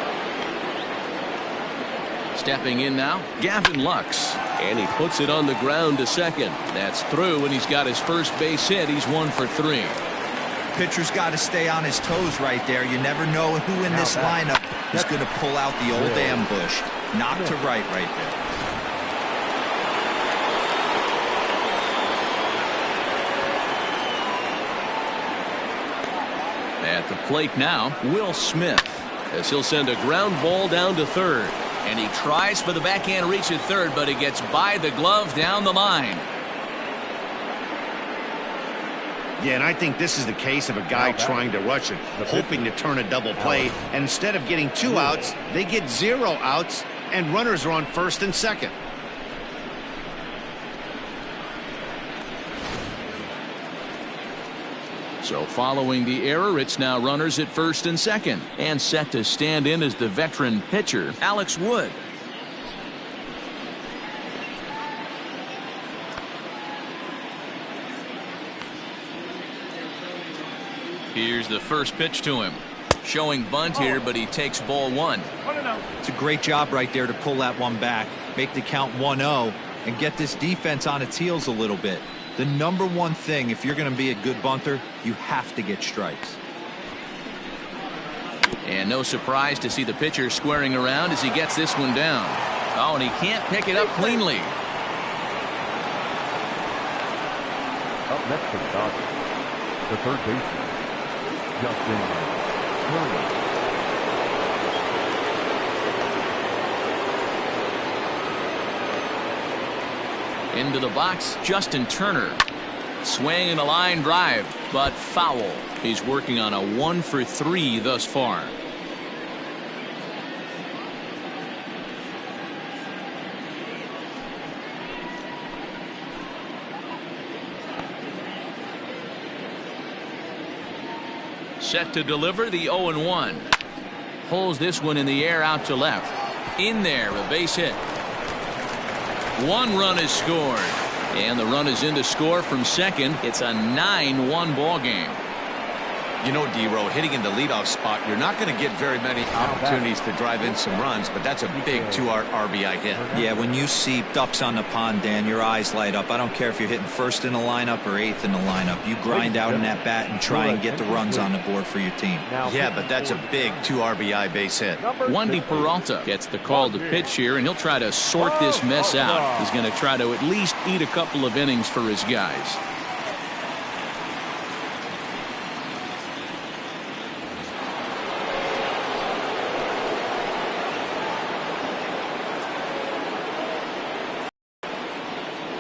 Stepping in now, Gavin Lux, and he puts it on the ground to second. That's through, and he's got his first base hit. He's 1 for 3. Pitcher's got to stay on his toes right there. You never know who in this lineup is going to pull out the old ambush. Knock to right there. At the plate now, Will Smith, as he'll send a ground ball down to third. And he tries for the backhand reach at third, but he gets by the glove down the line. Yeah, and I think this is the case of a guy trying to rush it, hoping to turn a double play. And instead of getting 2 outs, they get 0 outs, and runners are on first and second. So following the error, it's now runners at first and second. And set to stand in as the veteran pitcher, Alex Wood. Here's the first pitch to him. Showing bunt here, but he takes ball 1. It's a great job right there to pull that one back, make the count 1-0, and get this defense on its heels a little bit. The number 1 thing, if you're going to be a good bunter, you have to get strikes. And no surprise to see the pitcher squaring around as he gets this one down. Oh, and he can't pick it up cleanly. Up next for the Dodgers, the third baseman, Justin Turner. Into the box, Justin Turner. Swing and a line drive, but foul. He's working on a 1 for 3 thus far. Set to deliver the 0-1. Pulls this one in the air out to left. In there, a base hit. 1 run is scored. And the run is in to score from second. It's a 9-1 ball game. You know, D-Row, hitting in the leadoff spot, you're not going to get very many opportunities to drive in some runs, but that's a big 2 RBI hit. Yeah, when you see ducks on the pond, Dan, your eyes light up. I don't care if you're hitting first in the lineup or 8th in the lineup. You grind out in that bat and try and get the runs on the board for your team. Yeah, but that's a big 2 RBI base hit. Wandy Peralta gets the call to pitch here, and he'll try to sort this mess out. He's going to try to at least eat a couple of innings for his guys.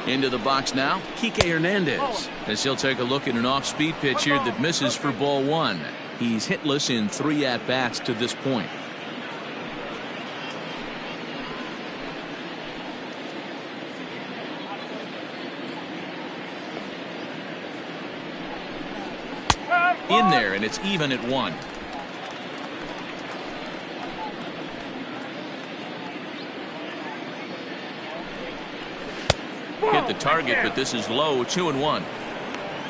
Into the box now, Kike Hernandez, as he'll take a look at an off-speed pitch here that misses for ball 1. He's hitless in 3 at-bats to this point. In there, and it's even at 1. Hit the target, but this is low, 2-1.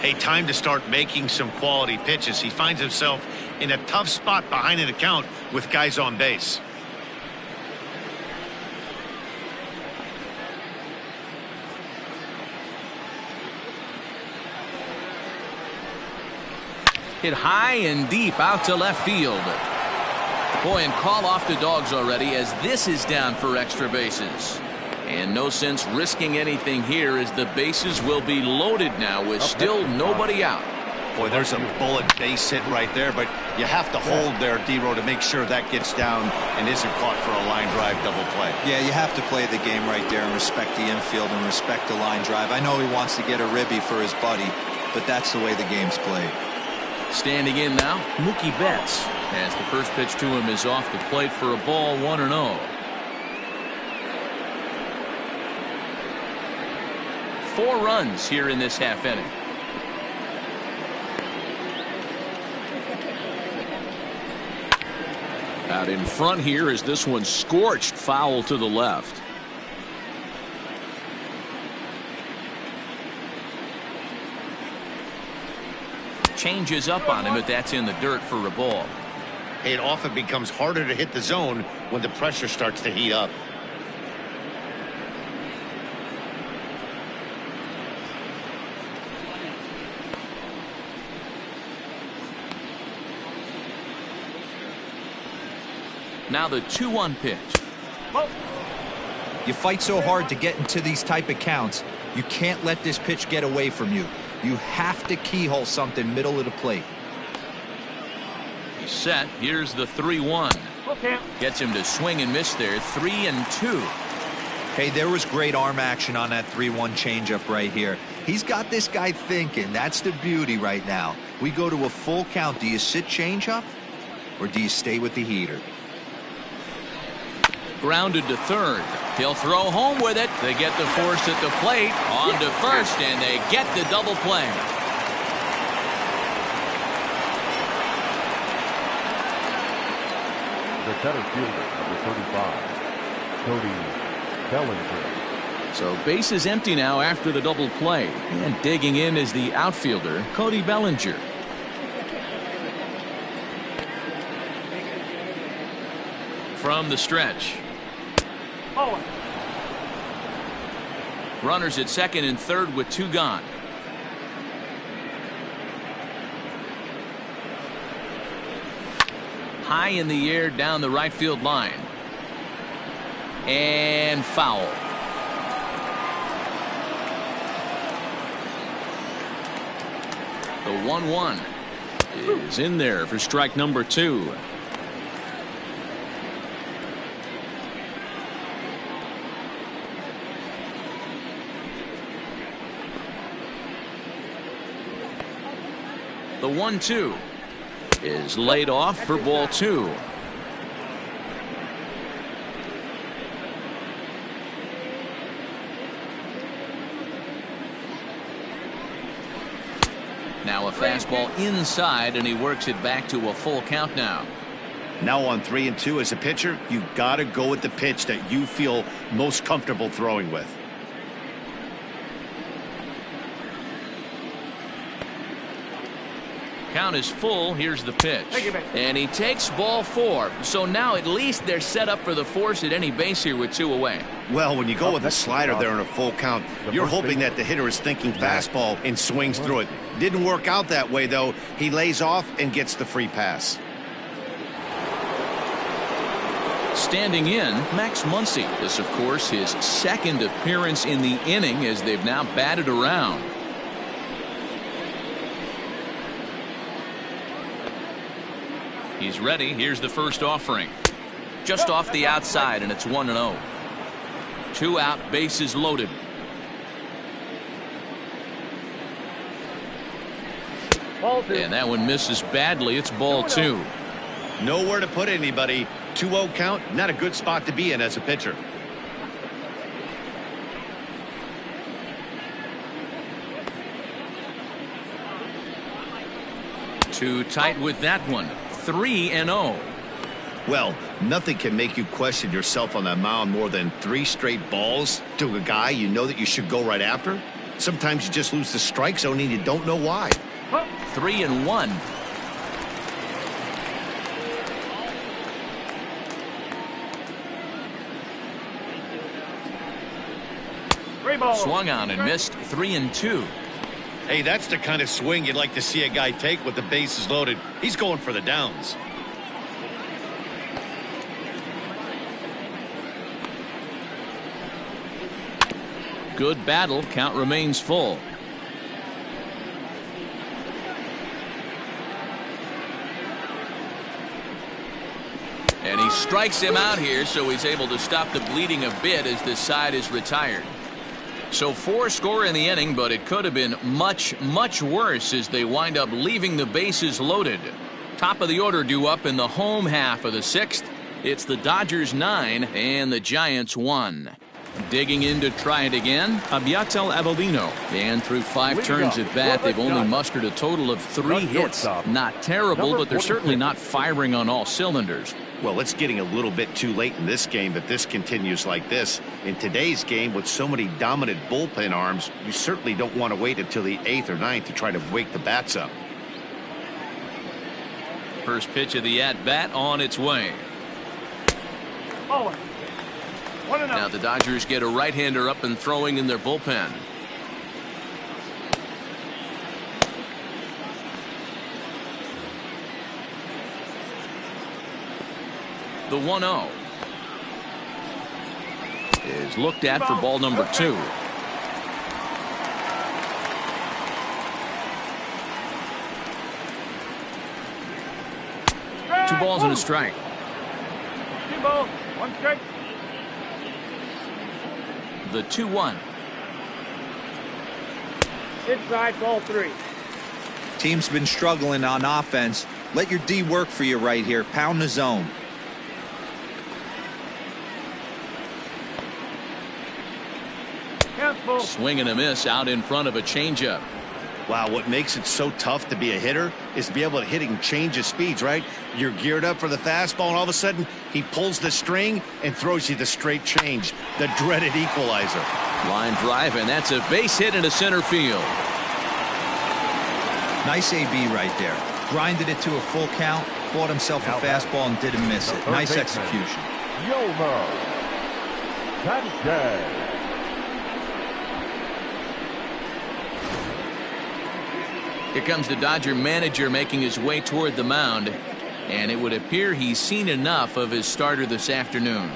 Hey, time to start making some quality pitches. He finds himself in a tough spot behind an account with guys on base. Hit high and deep out to left field. Boy, and call off the dogs already as this is down for extra bases. And no sense risking anything here as the bases will be loaded now with still nobody out. Boy, there's a bullet base hit right there, but you have to hold there, D-Row, to make sure that gets down and isn't caught for a line drive double play. Yeah, you have to play the game right there and respect the infield and respect the line drive. I know he wants to get a ribby for his buddy, but that's the way the game's played. Standing in now, Mookie Betts, as the first pitch to him is off the plate for a ball, 1-0. 4 runs here in this half inning. Out in front here is this one scorched foul to the left. Changes up on him, but that's in the dirt for a ball. It often becomes harder to hit the zone when the pressure starts to heat up. Now the 2-1 pitch. You fight so hard to get into these type of counts. You can't let this pitch get away from you. You have to keyhole something middle of the plate. He's set. Here's the 3-1. Okay. Gets him to swing and miss there. 3-2. Hey, there was great arm action on that 3-1 changeup right here. He's got this guy thinking. That's the beauty right now. We go to a full count. Do you sit changeup or do you stay with the heater? Grounded to third. He'll throw home with it. They get the force at the plate. On to first, and they get the double play. The center fielder, number 35, Cody Bellinger. So base is empty now after the double play. And digging in is the outfielder, Cody Bellinger. From the stretch. Runners at second and third with 2 gone. High in the air down the right field line. And foul. The 1-1 is in there for strike number 2. The 1-2 is laid off for ball 2. Now a fastball inside, and he works it back to a full count now. Now on 3-2 as a pitcher, you got to go with the pitch that you feel most comfortable throwing with. Count is full. Here's the pitch. And he takes ball 4. So now at least they're set up for the force at any base here with 2 away. Well, when you go with a slider there in a full count, you're hoping that the hitter is thinking fastball and swings through it. Didn't work out that way, though. He lays off and gets the free pass. Standing in, Max Muncy. This, of course, his second appearance in the inning as they've now batted around. He's ready. Here's the first offering. Just off the outside, and it's 1-0. 2 out, bases loaded. And that one misses badly. It's ball 2. Nowhere to put anybody. 2-0 count, not a good spot to be in as a pitcher. Too tight with that one. 3-0. Well, nothing can make you question yourself on that mound more than 3 straight balls to a guy you know that you should go right after. Sometimes you just lose the strike zone and you don't know why. 3-1. Swung on and missed. 3-2. Hey, that's the kind of swing you'd like to see a guy take with the bases loaded. He's going for the downs. Good battle. Count remains full. And he strikes him out here, so he's able to stop the bleeding a bit as this side is retired. So 4 score in the inning, but it could have been much, much worse as they wind up leaving the bases loaded. Top of the order due up in the home half of the 6th. It's the Dodgers 9 and the Giants 1. Digging in to try it again, Abiatel Avellino. And through 5 turns at bat, they've only mustered a total of 3 hits. Not terrible, but they're certainly not firing on all cylinders. Well, it's getting a little bit too late in this game if this continues like this. In today's game, with so many dominant bullpen arms, you certainly don't want to wait until the 8th or 9th to try to wake the bats up. First pitch of the at-bat on its way. Oh. Now the Dodgers get a right-hander up and throwing in their bullpen. The 1-0 is looked at for ball number 2. Two balls and a strike. 2 balls, 1 strike. The 2-1. Inside, ball 3. Team's been struggling on offense. Let your D work for you right here. Pound the zone. Swing and a miss out in front of a changeup. Wow, what makes it so tough to be a hitter is to be able to hitting change of speeds, right? You're geared up for the fastball, and all of a sudden he pulls the string and throws you the straight change, the dreaded equalizer. Line drive, and that's a base hit into center field. Nice AB right there. Grinded it to a full count, bought himself a fastball and didn't miss it. Nice execution. Yolmer Sanchez. Here comes the Dodger manager making his way toward the mound, and it would appear he's seen enough of his starter this afternoon.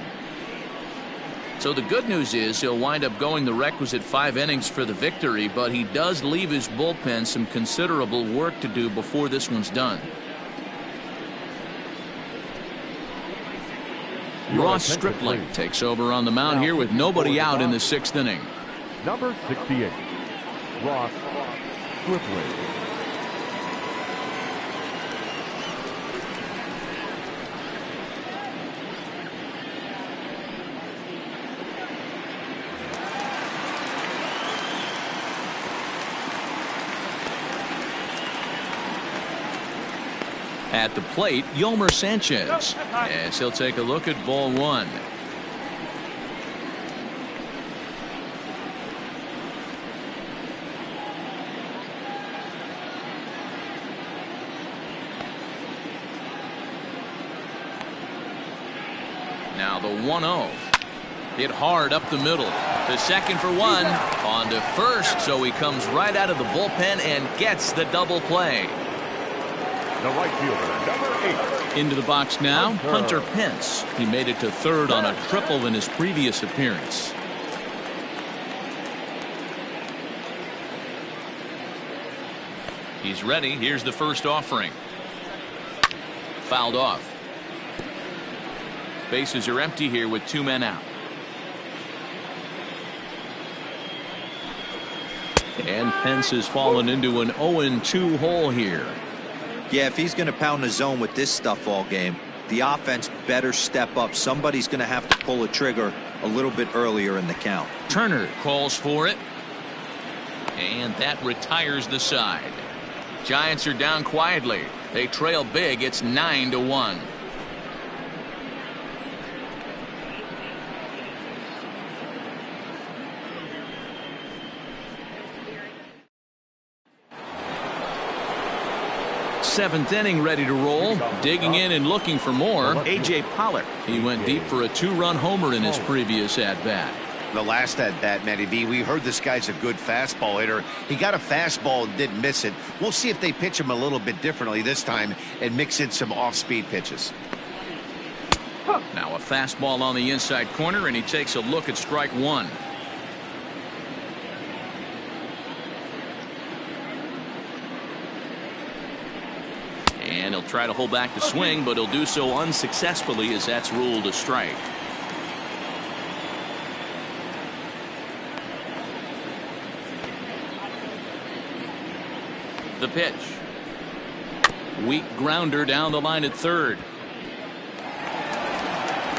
So the good news is he'll wind up going the requisite 5 innings for the victory, but he does leave his bullpen some considerable work to do before this one's done. Ross Stripling takes over on the mound here with nobody out in the 6th inning. Number 68, Ross Stripling. At the plate, Yolmer Sanchez, as he'll take a look at ball 1. Now the 1-0. Hit hard up the middle. To second for 1. On to first, so he comes right out of the bullpen and gets the double play. The right fielder, number 8. Into the box now, Hunter Pence. He made it to 3rd on a triple in his previous appearance. He's ready. Here's the first offering. Fouled off. Bases are empty here with 2 men out. And Pence has fallen into an 0-2 hole here. Yeah, if he's going to pound the zone with this stuff all game, the offense better step up. Somebody's going to have to pull a trigger a little bit earlier in the count. Turner calls for it. And that retires the side. Giants are down quietly. They trail big. It's 9-1. Seventh inning ready to roll. Digging in and looking for more. A.J. Pollock. He went deep for a 2-run homer in his previous at-bat. The last at-bat, Matty V, we heard this guy's a good fastball hitter. He got a fastball and didn't miss it. We'll see if they pitch him a little bit differently this time and mix in some off-speed pitches. Now a fastball on the inside corner, and he takes a look at strike 1. And And he'll try to hold back the swing, but he'll do so unsuccessfully as that's ruled a strike. The pitch. Weak grounder down the line at third.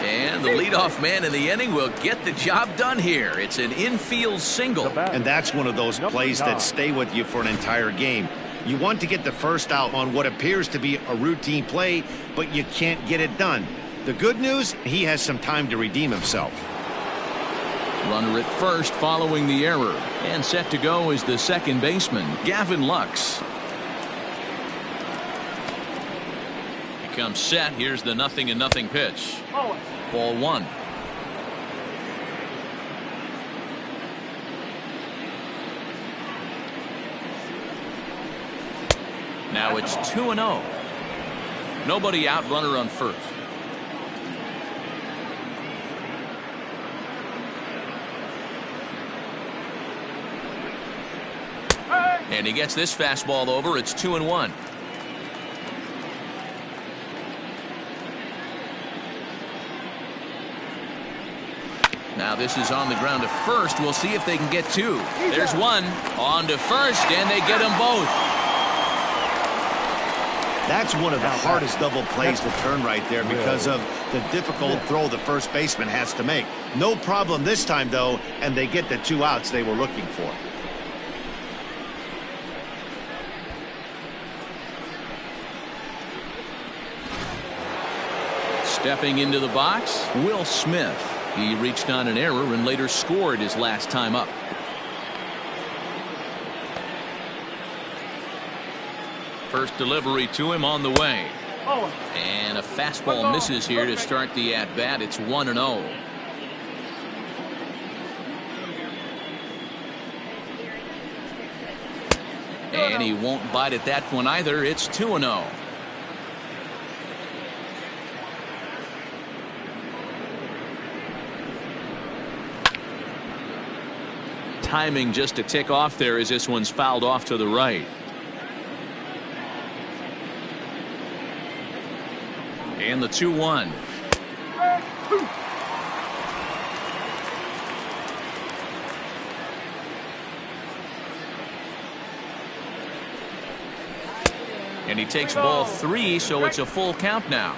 And the leadoff man in the inning will get the job done here. It's an infield single. And that's one of those plays that stay with you for an entire game. You want to get the first out on what appears to be a routine play, but you can't get it done. The good news, he has some time to redeem himself. Runner at first following the error. And set to go is the second baseman, Gavin Lux. He comes set. Here's the 0-0 pitch. Ball one. Now it's 2-0. Nobody out, runner on first. And he gets this fastball over. It's 2-1. Now this is on the ground to first. We'll see if they can get two. There's one on to first, and they get them both. That's one of the hardest double plays to turn right there because of the difficult throw the first baseman has to make. No problem this time, though, and they get the 2 outs they were looking for. Stepping into the box, Will Smith. He reached on an error and later scored his last time up. First delivery to him on the way. And a fastball misses here to start the at-bat. It's 1-0. And he won't bite at that one either. It's 2-0. Timing just to tick off there as this one's fouled off to the right. And the 2-1. And he takes ball 3, so it's a full count now.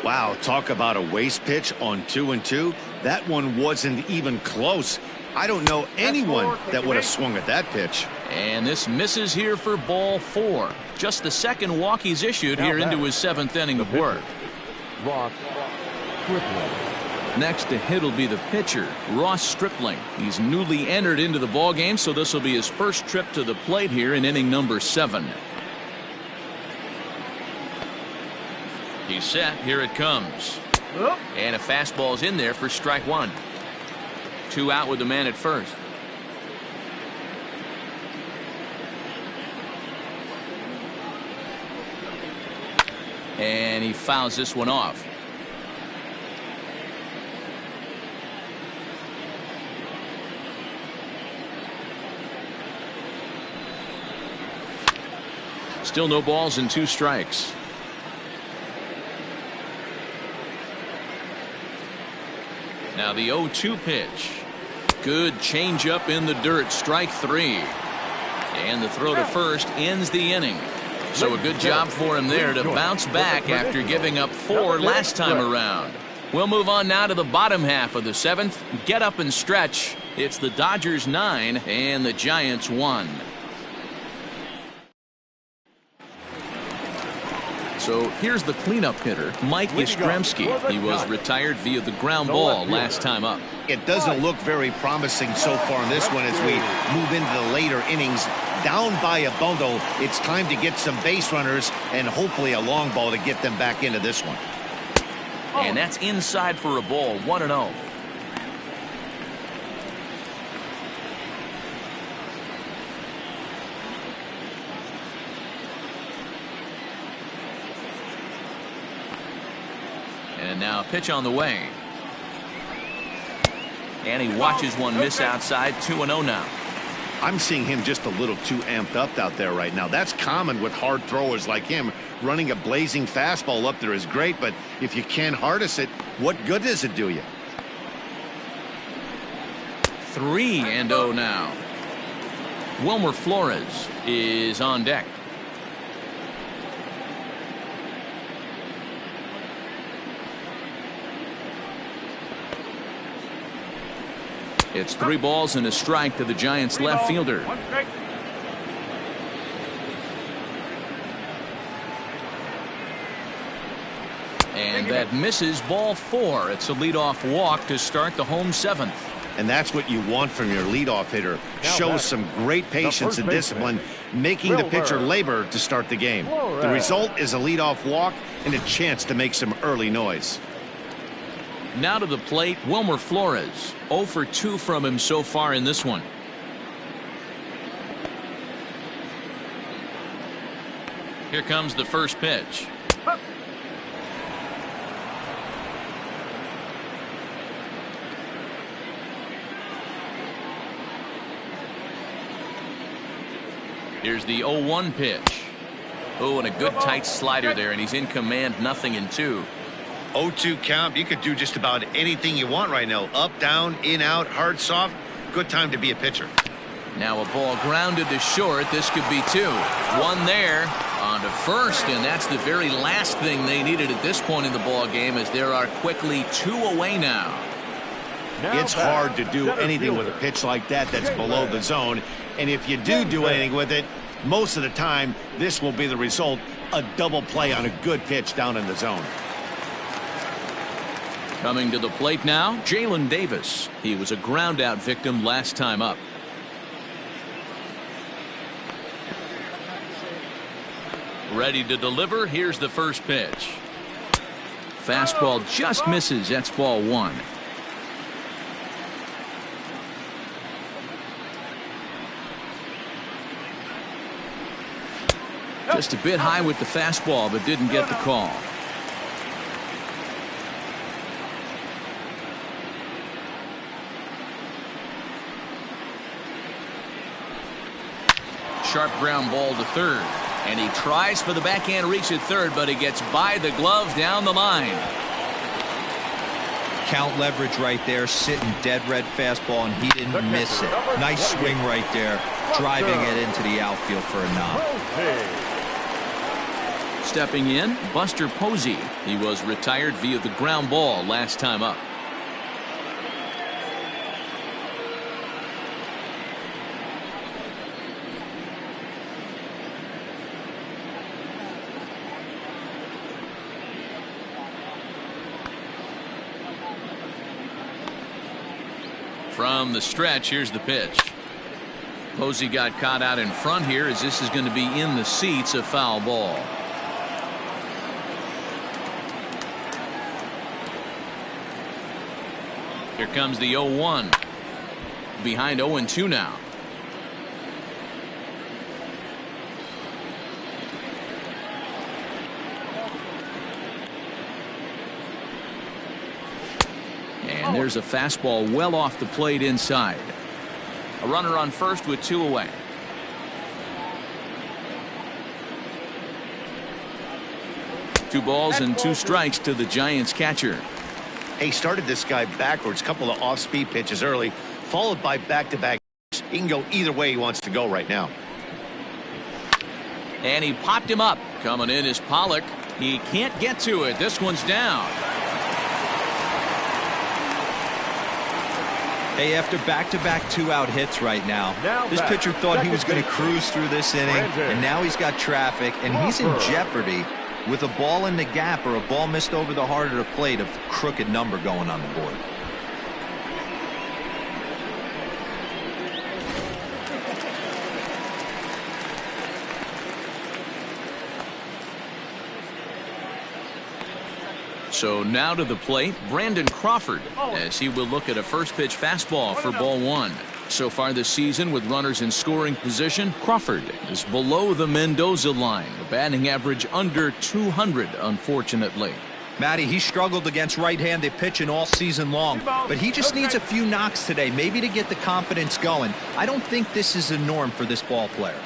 Wow, talk about a waste pitch on 2-2. That one wasn't even close. I don't know anyone that would have swung at that pitch. And this misses here for ball 4. Just the second walk he's issued here into his 7th inning of work. Next to hit will be the pitcher, Ross Stripling. He's newly entered into the ballgame, so this will be his first trip to the plate here in inning number 7. He's set. Here it comes. And a fastball's in there for strike 1. 2 out with the man at first. And he fouls this one off. Still no balls and 2 strikes. Now the 0-2 pitch. Good changeup in the dirt. Strike 3. And the throw to first ends the inning. So a good job for him there to bounce back after giving up 4 last time around. We'll move on now to the bottom half of the 7th. Get up and stretch. It's the Dodgers 9 and the Giants 1. So here's the cleanup hitter, Mike Yastrzemski. He was retired via the ground ball last time up. It doesn't look very promising so far in this one as we move into the later innings. Down by a bundle, it's time to get some base runners and hopefully a long ball to get them back into this one. And that's inside for a ball, 1-0. And now a pitch on the way. And he watches one miss outside. 2-0 now. I'm seeing him just a little too amped up out there right now. That's common with hard throwers like him. Running a blazing fastball up there is great, but if you can't harness it, what good does it do you? 3-0 now. Wilmer Flores is on deck. It's 3 balls and a strike to the Giants left fielder. And that misses, ball 4. It's a leadoff walk to start the home 7th. And that's what you want from your leadoff hitter. Shows some great patience and discipline, making the pitcher labor to start the game. The result is a leadoff walk and a chance to make some early noise. Now to the plate, Wilmer Flores. 0 for 2 from him so far in this one. Here comes the first pitch. Here's the 0-1 pitch. Oh, and a good tight slider there, and he's in command, 0-2. 0-2 count. You could do just about anything you want right now. Up, down, in, out, hard, soft. Good time to be a pitcher. Now a ball grounded to short. This could be 2. 1 there on to first, and that's the very last thing they needed at this point in the ball game, as there are quickly 2 away now. It's hard to do anything with a pitch like that that's below the zone. And if you do anything with it, most of the time, this will be the result. A double play on a good pitch down in the zone. Coming to the plate now, Jalen Davis. He was a ground out victim last time up. Ready to deliver. Here's the first pitch. Fastball just misses. That's ball 1. Just a bit high with the fastball, but didn't get the call. Sharp ground ball to third, and he tries for the backhand reach at third, but he gets by the glove down the line. Count leverage right there, sitting dead red fastball, and he didn't miss it. Nice swing right there, driving it into the outfield for a knock. Stepping in, Buster Posey. He was retired via the ground ball last time up. From the stretch, here's the pitch. Posey got caught out in front here, as this is going to be in the seats, a foul ball. Here comes the 0-1. Behind 0-2 now. And there's a fastball well off the plate inside. A runner on first with 2 away. Two balls and 2 strikes to the Giants catcher. He started this guy backwards, couple of off-speed pitches early, followed by back-to-back. He can go either way he wants to go right now. And he popped him up. Coming in is Pollock. He can't get to it. This one's down. Hey, after back-to-back 2-out hits right now, this pitcher thought he was going to cruise through this inning, and now he's got traffic, and he's in jeopardy with a ball in the gap or a ball missed over the heart of the plate, of crooked number going on the board. So now to the plate, Brandon Crawford, as he will look at a first pitch fastball for ball 1. So far this season, with runners in scoring position, Crawford is below the Mendoza line. The batting average under 200, unfortunately. Matty, he struggled against right-handed pitching all season long, but he just needs a few knocks today, maybe to get the confidence going. I don't think this is a norm for this ball player.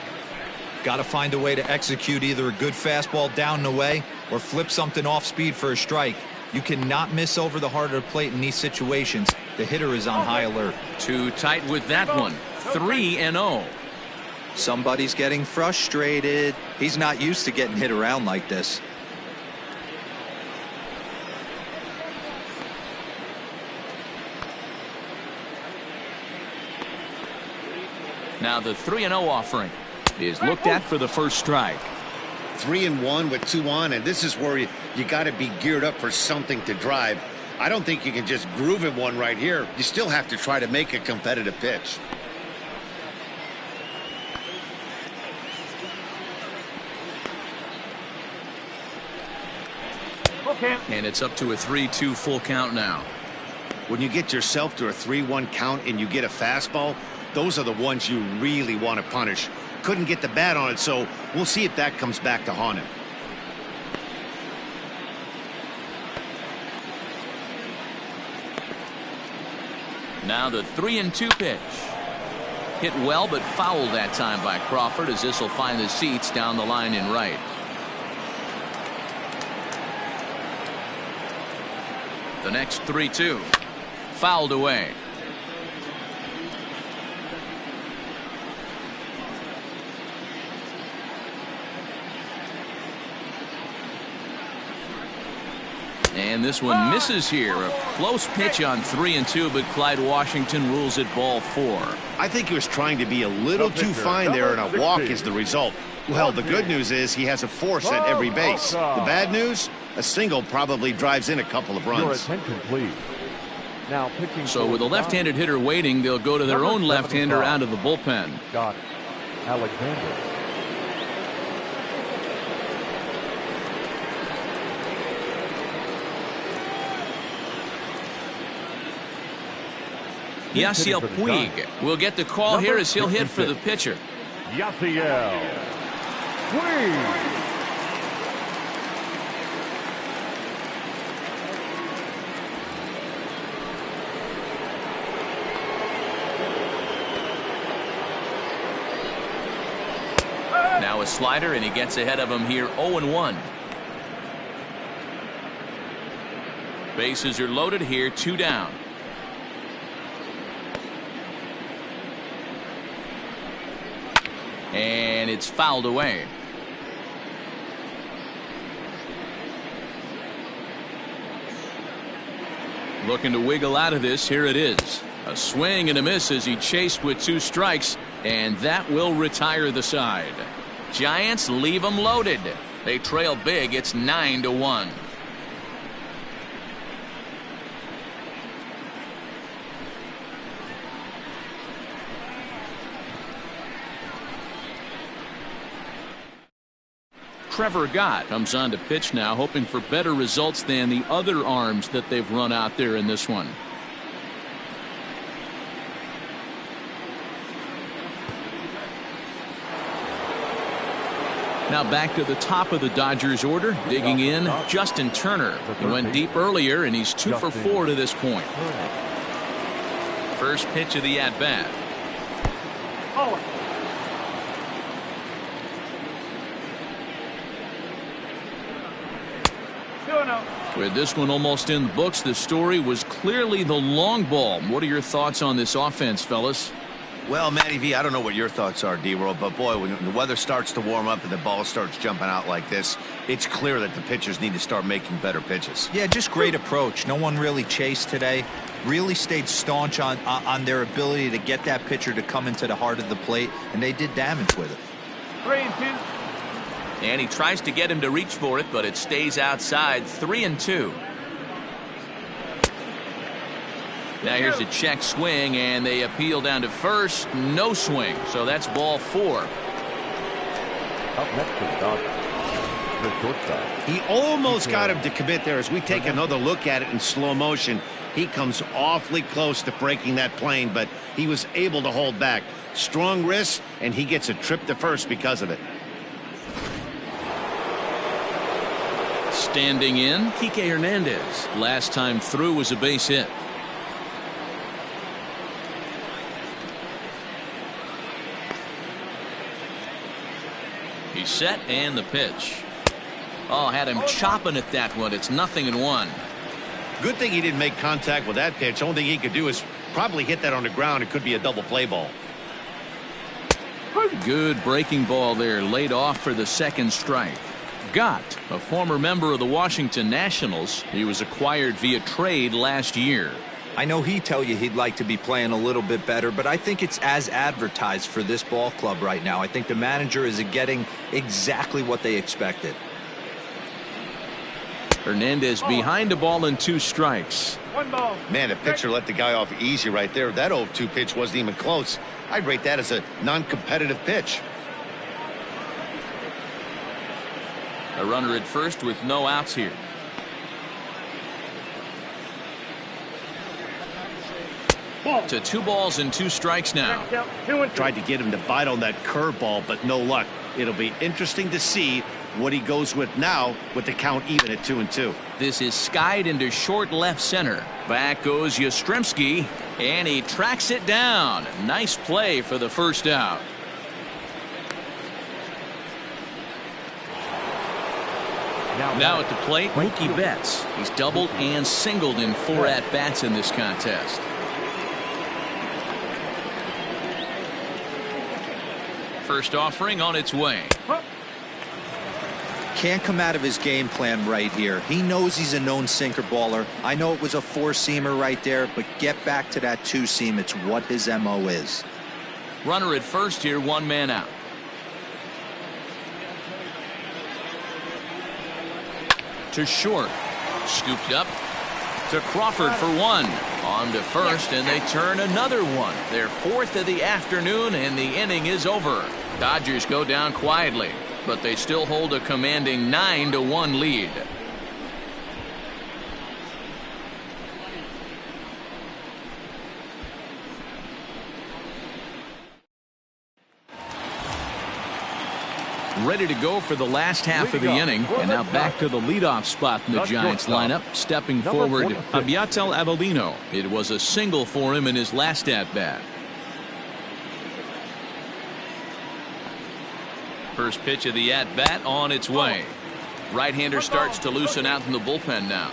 Got to find a way to execute either a good fastball down and away or flip something off speed for a strike. You cannot miss over the heart of the plate in these situations. The hitter is on high alert. Too tight with that one. 3-0. Somebody's getting frustrated. He's not used to getting hit around like this. Now the 3-0 offering is looked at for the first strike. 3-1 with 2 on, and this is where you got to be geared up for something to drive. I don't think you can just groove in one right here. You still have to try to make a competitive pitch. Okay. And it's up to a 3-2 full count now. When you get yourself to a 3-1 count and you get a fastball, those are the ones you really want to punish. Couldn't get the bat on it, so we'll see if that comes back to haunt him. Now the 3-2 pitch. Hit well, but fouled that time by Crawford, as this will find the seats down the line in right. The next 3-2. Fouled away. And this one misses here. A close pitch on 3-2, but Clyde Washington rules it ball 4. I think he was trying to be a little too fine there, and a walk is the result. Well, the good news is he has a force at every base. The bad news, a single probably drives in a couple of Your runs. attention, please. Now pitching. So with a left-handed hitter waiting, they'll go to their own left-hander out of the bullpen. Got Alexander. Yasiel Puig will get the call here as he'll hit for the pitcher. Yasiel Puig. Now a slider, and he gets ahead of him here 0-1. Bases are loaded here, 2 down. And it's fouled away. Looking to wiggle out of this. Here it is. A swing and a miss as he chased with 2 strikes, and that will retire the side. Giants leave them loaded. They trail big. It's 9-1. Trevor Gott comes on to pitch now, hoping for better results than the other arms that they've run out there in this one. Now back to the top of the Dodgers order, digging in, Justin Turner. He went deep earlier, and he's 2 for 4 to this point. First pitch of the at-bat. Oh. With this one almost in the books, the story was clearly the long ball. What are your thoughts on this offense, fellas? Well, Matty V, I don't know what your thoughts are, D-World, but boy, when the weather starts to warm up and the ball starts jumping out like this, it's clear that the pitchers need to start making better pitches. Yeah, just great approach. No one really chased today. Really stayed staunch on their ability to get that pitcher to come into the heart of the plate, and they did damage with it. 3-2. And he tries to get him to reach for it, but it stays outside. 3-2. Now here's a check swing, and they appeal down to first. No swing, so that's ball 4. Up next to the Dodgers, the shortstop. He almost got him to commit there. As we take another look at it in slow motion, he comes awfully close to breaking that plane, but he was able to hold back. Strong wrist, and he gets a trip to first because of it. Standing in, Kike Hernandez. Last time through was a base hit. He's set and the pitch. Oh, had him chopping at that one. It's 0-1. Good thing he didn't make contact with that pitch. Only thing he could do is probably hit that on the ground. It could be a double play ball. Good breaking ball there, laid off for the second strike. Gott, a former member of the Washington Nationals. He was acquired via trade last year. I know he'd tell you he'd like to be playing a little bit better, but I think it's as advertised for this ball club right now. I think the manager is getting exactly what they expected. Hernandez behind the ball and 2 strikes. 1 ball. Man, the pitcher let the guy off easy right there. That 0-2 pitch wasn't even close. I'd rate that as a non-competitive pitch. A runner at first with no outs here. To 2 balls and 2 strikes now. Count 2 and 2. Tried to get him to bite on that curveball, but no luck. It'll be interesting to see what he goes with now with the count even at 2-2. This is skied into short left center. Back goes Yastrzemski, and he tracks it down. Nice play for the first out. Now at the plate, Mookie Betts. He's doubled and singled in 4 at-bats in this contest. First offering on its way. Can't come out of his game plan right here. He knows he's a known sinker baller. I know it was a 4-seamer right there, but get back to that 2-seam. It's what his MO is. Runner at first here, 1 man out. To short. Scooped up to Crawford for 1. On to first, and they turn another one. Their 4th of the afternoon, and the inning is over. Dodgers go down quietly, but they still hold a commanding 9-1 lead. Ready to go for the last half of the inning, and now back to the leadoff spot in the Giants lineup. Stepping forward, Abiatel Avellino. It was a single for him in his last at-bat. First pitch of the at-bat on its way. Right-hander starts to loosen out in the bullpen now.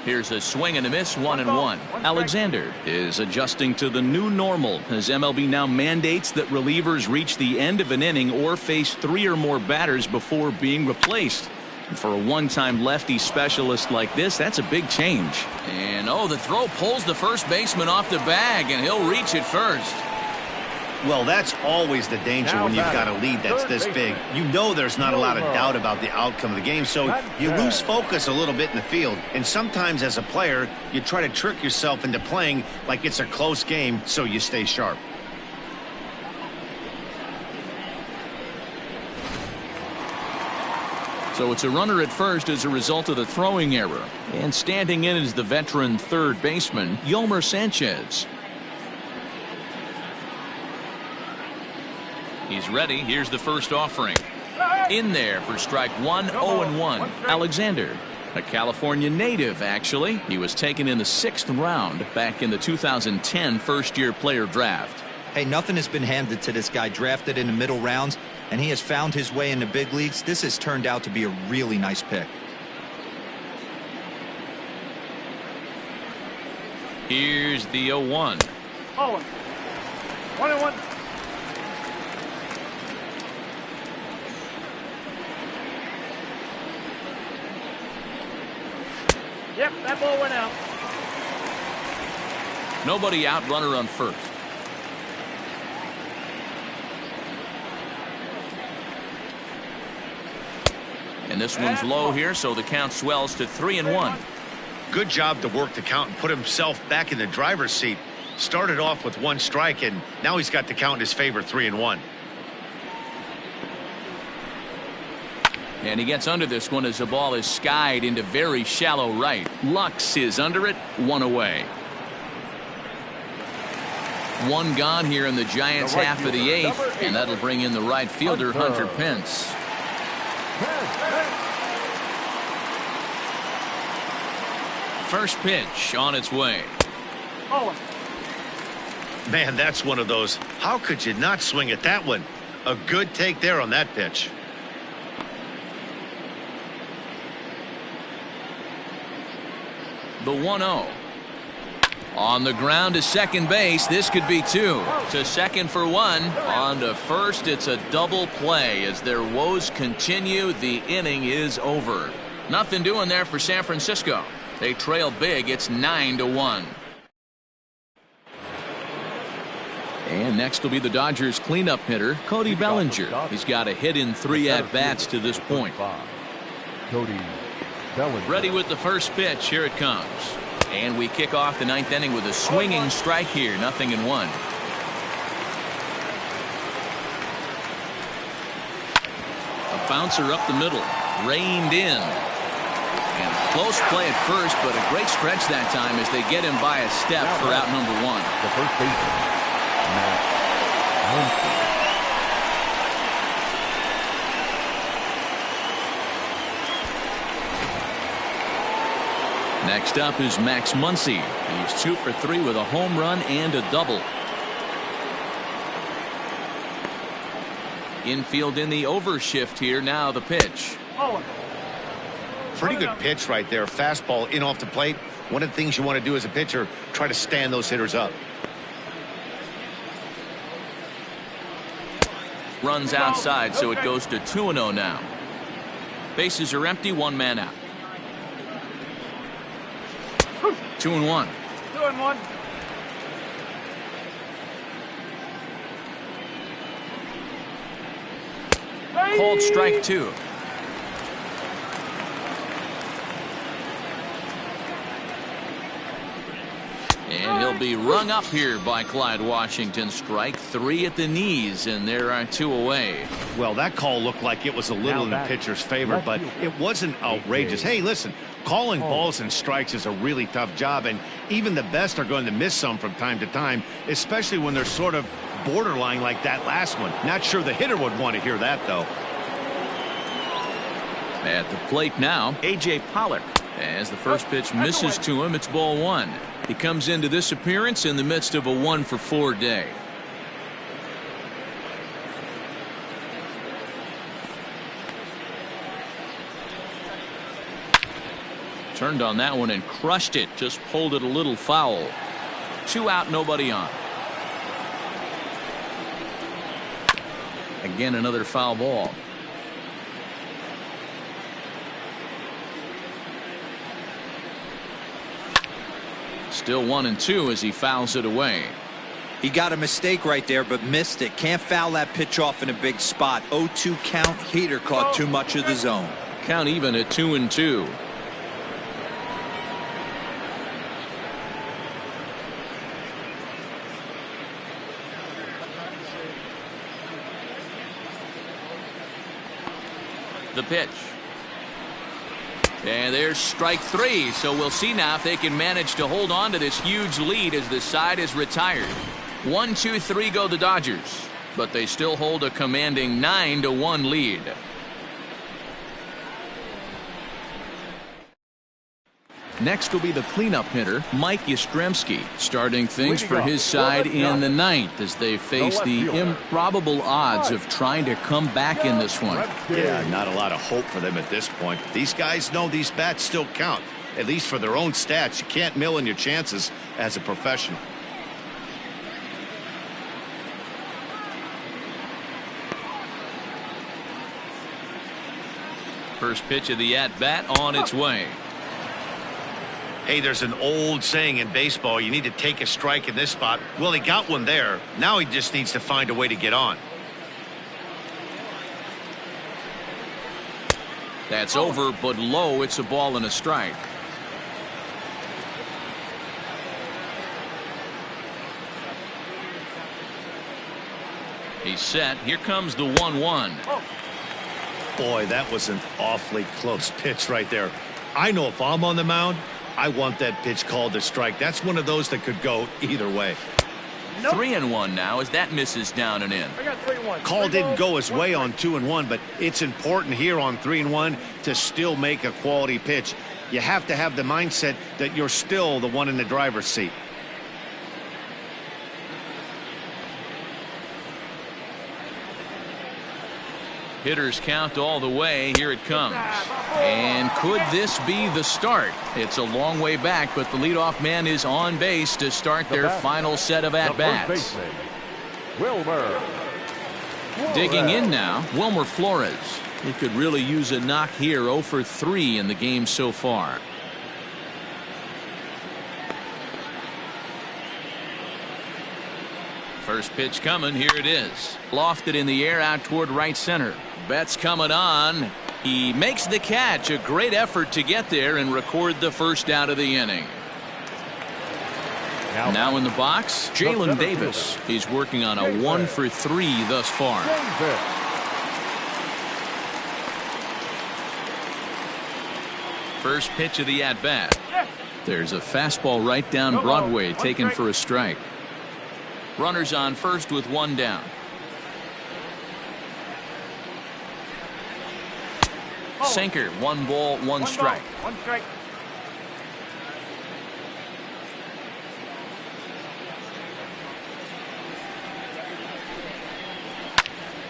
Here's a swing and a miss, 1-1. Alexander is adjusting to the new normal as MLB now mandates that relievers reach the end of an inning or face 3 or more batters before being replaced. And for a one-time lefty specialist like this, that's a big change. And the throw pulls the first baseman off the bag, and he'll reach it first. Well, that's always the danger when you've got a lead that's this big. You know there's not a lot of doubt about the outcome of the game, so you lose focus a little bit in the field. And sometimes as a player, you try to trick yourself into playing like it's a close game so you stay sharp. So it's a runner at first as a result of the throwing error. And standing in is the veteran third baseman, Yolmer Sanchez. He's ready. Here's the first offering. In there for strike 1, 0-1. Alexander, a California native, actually. He was taken in the 6th round back in the 2010 first-year player draft. Hey, nothing has been handed to this guy. Drafted in the middle rounds, and he has found his way in the big leagues. This has turned out to be a really nice pick. Here's the 0-1. 1-1. Yep, that ball went out. Nobody out, runner on first. And this one's low here, so the count swells to 3-1. Good job to work the count and put himself back in the driver's seat. Started off with 1 strike, and now he's got the count in his favor, 3-1. And he gets under this one as the ball is skied into very shallow right. Lux is under it, 1 away. 1 gone here in the Giants' half of the 8th, and that'll bring in the right fielder, Hunter Pence. First pitch on its way. Oh. Man, that's one of those. How could you not swing at that one? A good take there on that pitch. The 1-0. On the ground to second base. This could be two. To second for one. On to first. It's a double play as their woes continue. The inning is over. Nothing doing there for San Francisco. They trail big. It's 9-1. And next will be the Dodgers cleanup hitter, Cody Bellinger. He's got a hit in 3 at-bats to this point. Cody Bellinger. Ready with the first pitch. Here it comes. And we kick off the 9th inning with a swinging strike here. 0-1. A bouncer up the middle. Reined in. And a close play at first, but a great stretch that time as they get him by a step for out number 1. The first baseman, Matt Muncy. Next up is Max Muncy. He's 2 for 3 with a home run and a double. Infield in the overshift here. Now the pitch. Pretty good pitch right there. Fastball in off the plate. One of the things you want to do as a pitcher, try to stand those hitters up. Runs outside, so it goes to 2-0 now. Bases are empty, 1 man out. 2-1. 2-1. Called strike 2. And he'll be rung up here by Clyde Washington. Strike 3 at the knees, and there are 2 away. Well, that call looked like it was a little in the pitcher's favor, but it wasn't outrageous. Hey, listen, calling balls and strikes is a really tough job, and even the best are going to miss some from time to time, especially when they're sort of borderline like that last one. Not sure the hitter would want to hear that, though. At the plate now, A.J. Pollock. As the first pitch misses to him, it's ball 1. He comes into this appearance in the midst of a 1-for-4 day. Turned on that one and crushed it. Just pulled it a little foul. 2 out, nobody on. Again, another foul ball. Still 1-2 as he fouls it away. He got a mistake right there, but missed it. Can't foul that pitch off in a big spot. 0-2 count. Heater caught too much of the zone. Count even at 2-2. The pitch. And there's strike 3. So we'll see now if they can manage to hold on to this huge lead as the side is retired. 1, 2, 3 go the Dodgers, but they still hold a commanding 9-1 lead. Next will be the cleanup hitter, Mike Yastrzemski, starting things for his side in the 9th as they face the improbable odds of trying to come back in this one. Yeah, not a lot of hope for them at this point. These guys know these bats still count, at least for their own stats. You can't mill in your chances as a professional. First pitch of the at-bat on its way. Hey, there's an old saying in baseball, you need to take a strike in this spot. Well, he got one there. Now he just needs to find a way to get on. That's over, but low. It's a ball and a strike. He's set. Here comes the 1-1. Boy, that was an awfully close pitch right there. I know if I'm on the mound, I want that pitch called a strike. That's one of those that could go either way. 3-1 now as that misses down and in. I got 3-1. Call didn't go his way on 2-1, but it's important here on 3-1 to still make a quality pitch. you have to have the mindset that you're still the one in the driver's seat. Hitters count all the way. Here it comes. And could this be the start? It's a long way back, but the leadoff man is on base to start their final set of at-bats. Digging in now, Wilmer Flores. He could really use a knock here. 0 for 3 in the game so far. First pitch coming. Here it is. Lofted in the air out toward right center. Betts coming on. He makes the catch. A great effort to get there and record the first out of the inning. Now in the box, Jalen Davis. He's working on a 1 for 3 thus far. First pitch of the at-bat. There's a fastball right down Broadway taken for a strike. Runners on first with 1 down. Sinker, 1 ball, 1 strike. 1 strike.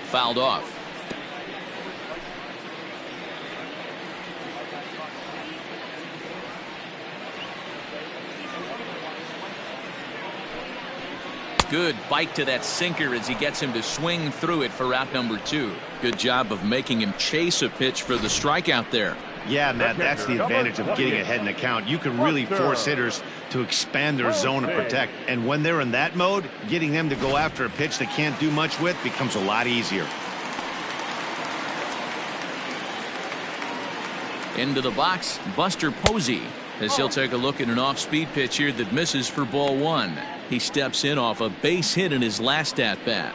Fouled off. Good bite to that sinker as he gets him to swing through it for out number 2. Good job of making him chase a pitch for the strikeout there. Yeah, Matt, that's the advantage of getting ahead in the count. You can really force hitters to expand their zone and protect. And when they're in that mode, getting them to go after a pitch they can't do much with becomes a lot easier. Into the box, Buster Posey, as he'll take a look at an off-speed pitch here that misses for ball 1. He steps in off a base hit in his last at-bat.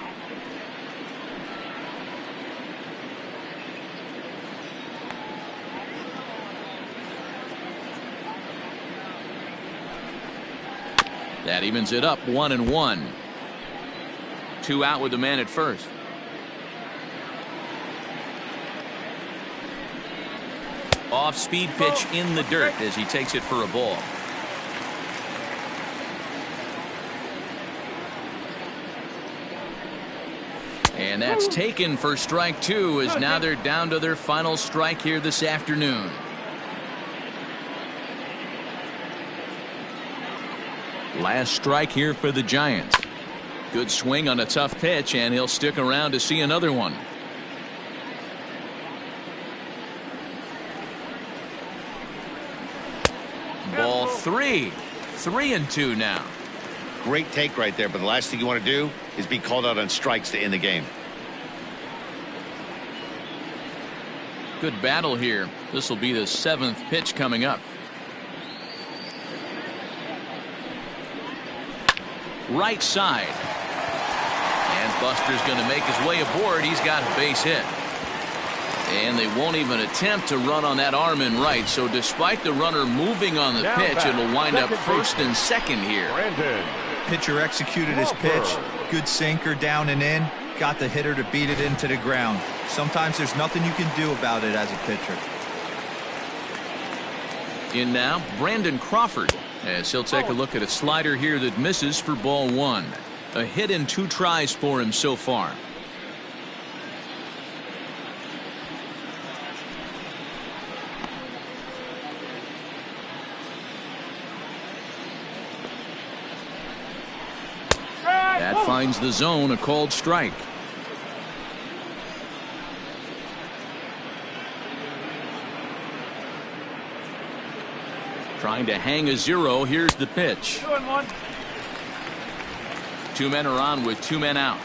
That evens it up, 1-1. 2 out with the man at first. Off-speed pitch in the dirt as he takes it for a ball. And that's taken for strike 2, as now they're down to their final strike here this afternoon. Last strike here for the Giants. Good swing on a tough pitch, and he'll stick around to see another one. Ball 3. 3-2 now. Great take right there, but the last thing you want to do is be called out on strikes to end the game. Good battle here. This will be the 7th pitch coming up. Right side. And Buster's going to make his way aboard. He's got a base hit. And they won't even attempt to run on that arm in right. So despite the runner moving on the pitch, it'll wind up first and second here. Pitcher executed his pitch. Good sinker down and in. Got the hitter to beat it into the ground. Sometimes there's nothing you can do about it as a pitcher. In now, Brandon Crawford, as he'll take a look at a slider here that misses for ball 1. A hit in 2 tries for him so far. That finds the zone, a called strike. Trying to hang a 0. Here's the pitch. 2-1. 2 men are on with 2 men out.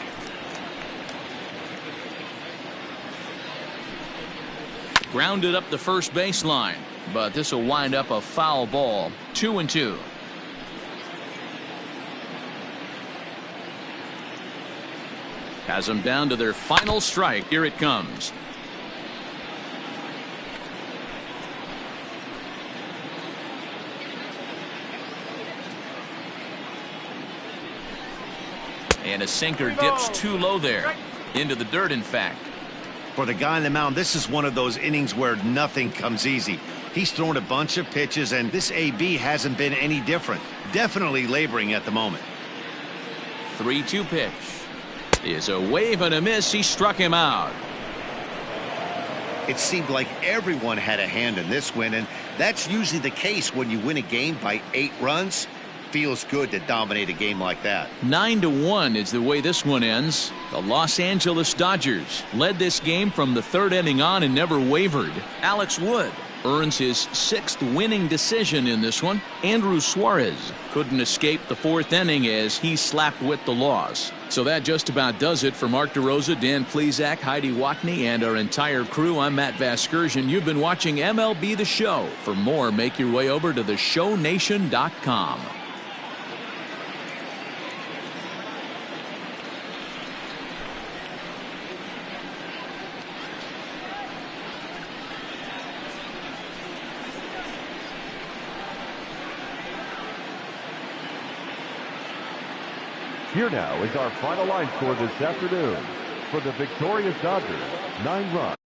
Grounded up the first baseline, but this will wind up a foul ball. 2-2. Has them down to their final strike. Here it comes. And a sinker dips too low there. Into the dirt, in fact. For the guy on the mound, this is one of those innings where nothing comes easy. He's thrown a bunch of pitches, and this AB hasn't been any different. Definitely laboring at the moment. 3-2 pitch is a wave and a miss. He struck him out. It seemed like everyone had a hand in this win, and that's usually the case when you win a game by 8 runs. Feels good to dominate a game like that. 9-1 is the way this one ends. The Los Angeles Dodgers led this game from the 3rd inning on and never wavered. Alex Wood earns his 6th winning decision in this one. Andrew Suarez couldn't escape the 4th inning as he slapped with the loss. So that just about does it. For Mark DeRosa, Dan Plesac, Heidi Watney, and our entire crew, I'm Matt Vasgersian. You've been watching MLB The Show. For more, make your way over to theshownation.com. Here now is our final line score this afternoon. For the victorious Dodgers, 9 runs.